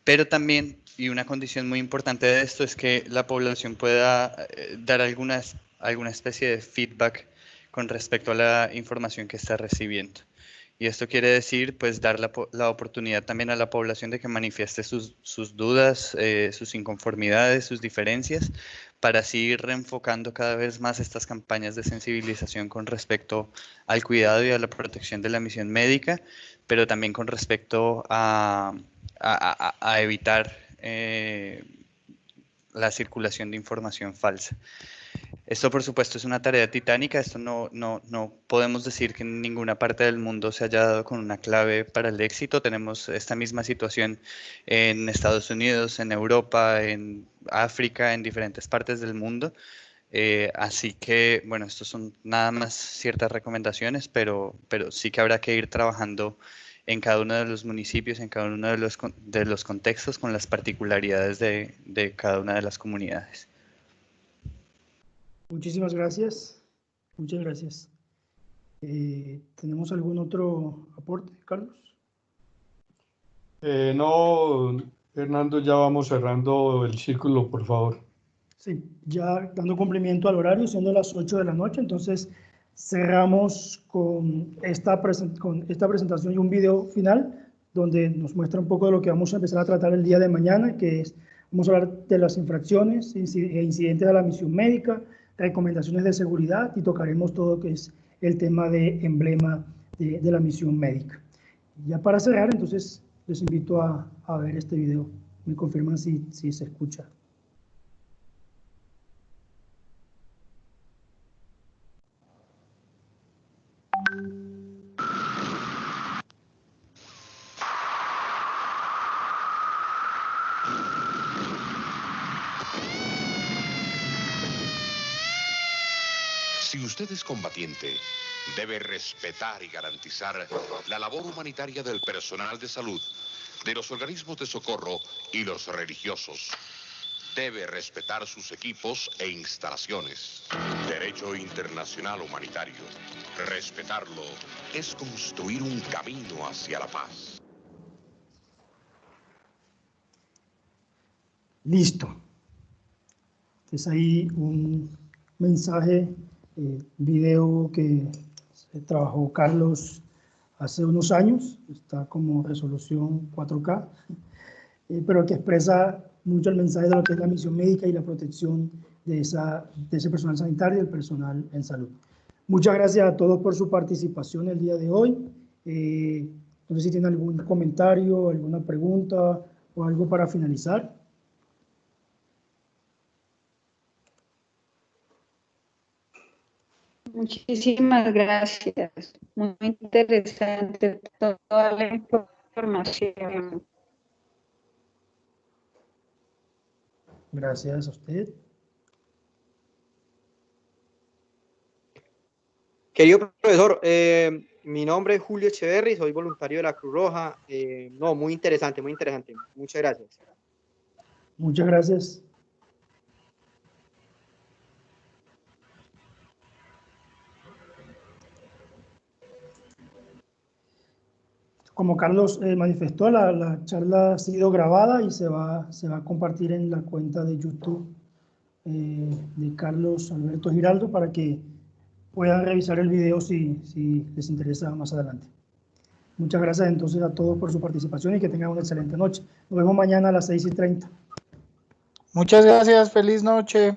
pero también, y una condición muy importante de esto, es que la población pueda dar alguna especie de feedback con respecto a la información que está recibiendo. Y esto quiere decir, pues, dar la oportunidad también a la población de que manifieste sus dudas, sus inconformidades, sus diferencias, para así ir reenfocando cada vez más estas campañas de sensibilización con respecto al cuidado y a la protección de la misión médica, pero también con respecto a evitar la circulación de información falsa. Esto, por supuesto, es una tarea titánica. Esto no podemos decir que en ninguna parte del mundo se haya dado con una clave para el éxito. Tenemos esta misma situación en Estados Unidos, en Europa, en África, en diferentes partes del mundo. Así que, bueno, estos son nada más ciertas recomendaciones, pero sí que habrá que ir trabajando en cada uno de los municipios, en cada uno de los contextos, con las particularidades de cada una de las comunidades. Muchísimas gracias. Muchas gracias. ¿Tenemos algún otro aporte, Carlos? No, Hernando, ya vamos cerrando el círculo, por favor. Sí, ya dando cumplimiento al horario, siendo las 8 de la noche, entonces cerramos con esta presentación y un video final donde nos muestra un poco de lo que vamos a empezar a tratar el día de mañana, que es, vamos a hablar de las infracciones e incidentes de la misión médica, recomendaciones de seguridad y tocaremos todo lo que es el tema de emblema de la misión médica. Ya para cerrar, entonces les invito a ver este video. Me confirman si se escucha. Si usted es combatiente, debe respetar y garantizar la labor humanitaria del personal de salud, de los organismos de socorro y los religiosos. Debe respetar sus equipos e instalaciones. Derecho internacional humanitario. Respetarlo es construir un camino hacia la paz. Listo. Entonces ahí un mensaje, video que se trabajó Carlos hace unos años, está como resolución 4K, pero que expresa mucho el mensaje de lo que es la misión médica y la protección de ese personal sanitario y el personal en salud. Muchas gracias a todos por su participación el día de hoy. No sé si tienen algún comentario, alguna pregunta o algo para finalizar. Muchísimas gracias. Muy interesante toda la información. Gracias a usted. Querido profesor, mi nombre es Julio Echeverry, soy voluntario de la Cruz Roja. No, muy interesante, muy interesante. Muchas gracias. Muchas gracias. Como Carlos manifestó, la charla ha sido grabada y se va a compartir en la cuenta de YouTube de Carlos Alberto Giraldo para que puedan revisar el video si les interesa más adelante. Muchas gracias entonces a todos por su participación y que tengan una excelente noche. Nos vemos mañana a las 6:30. Muchas gracias, feliz noche.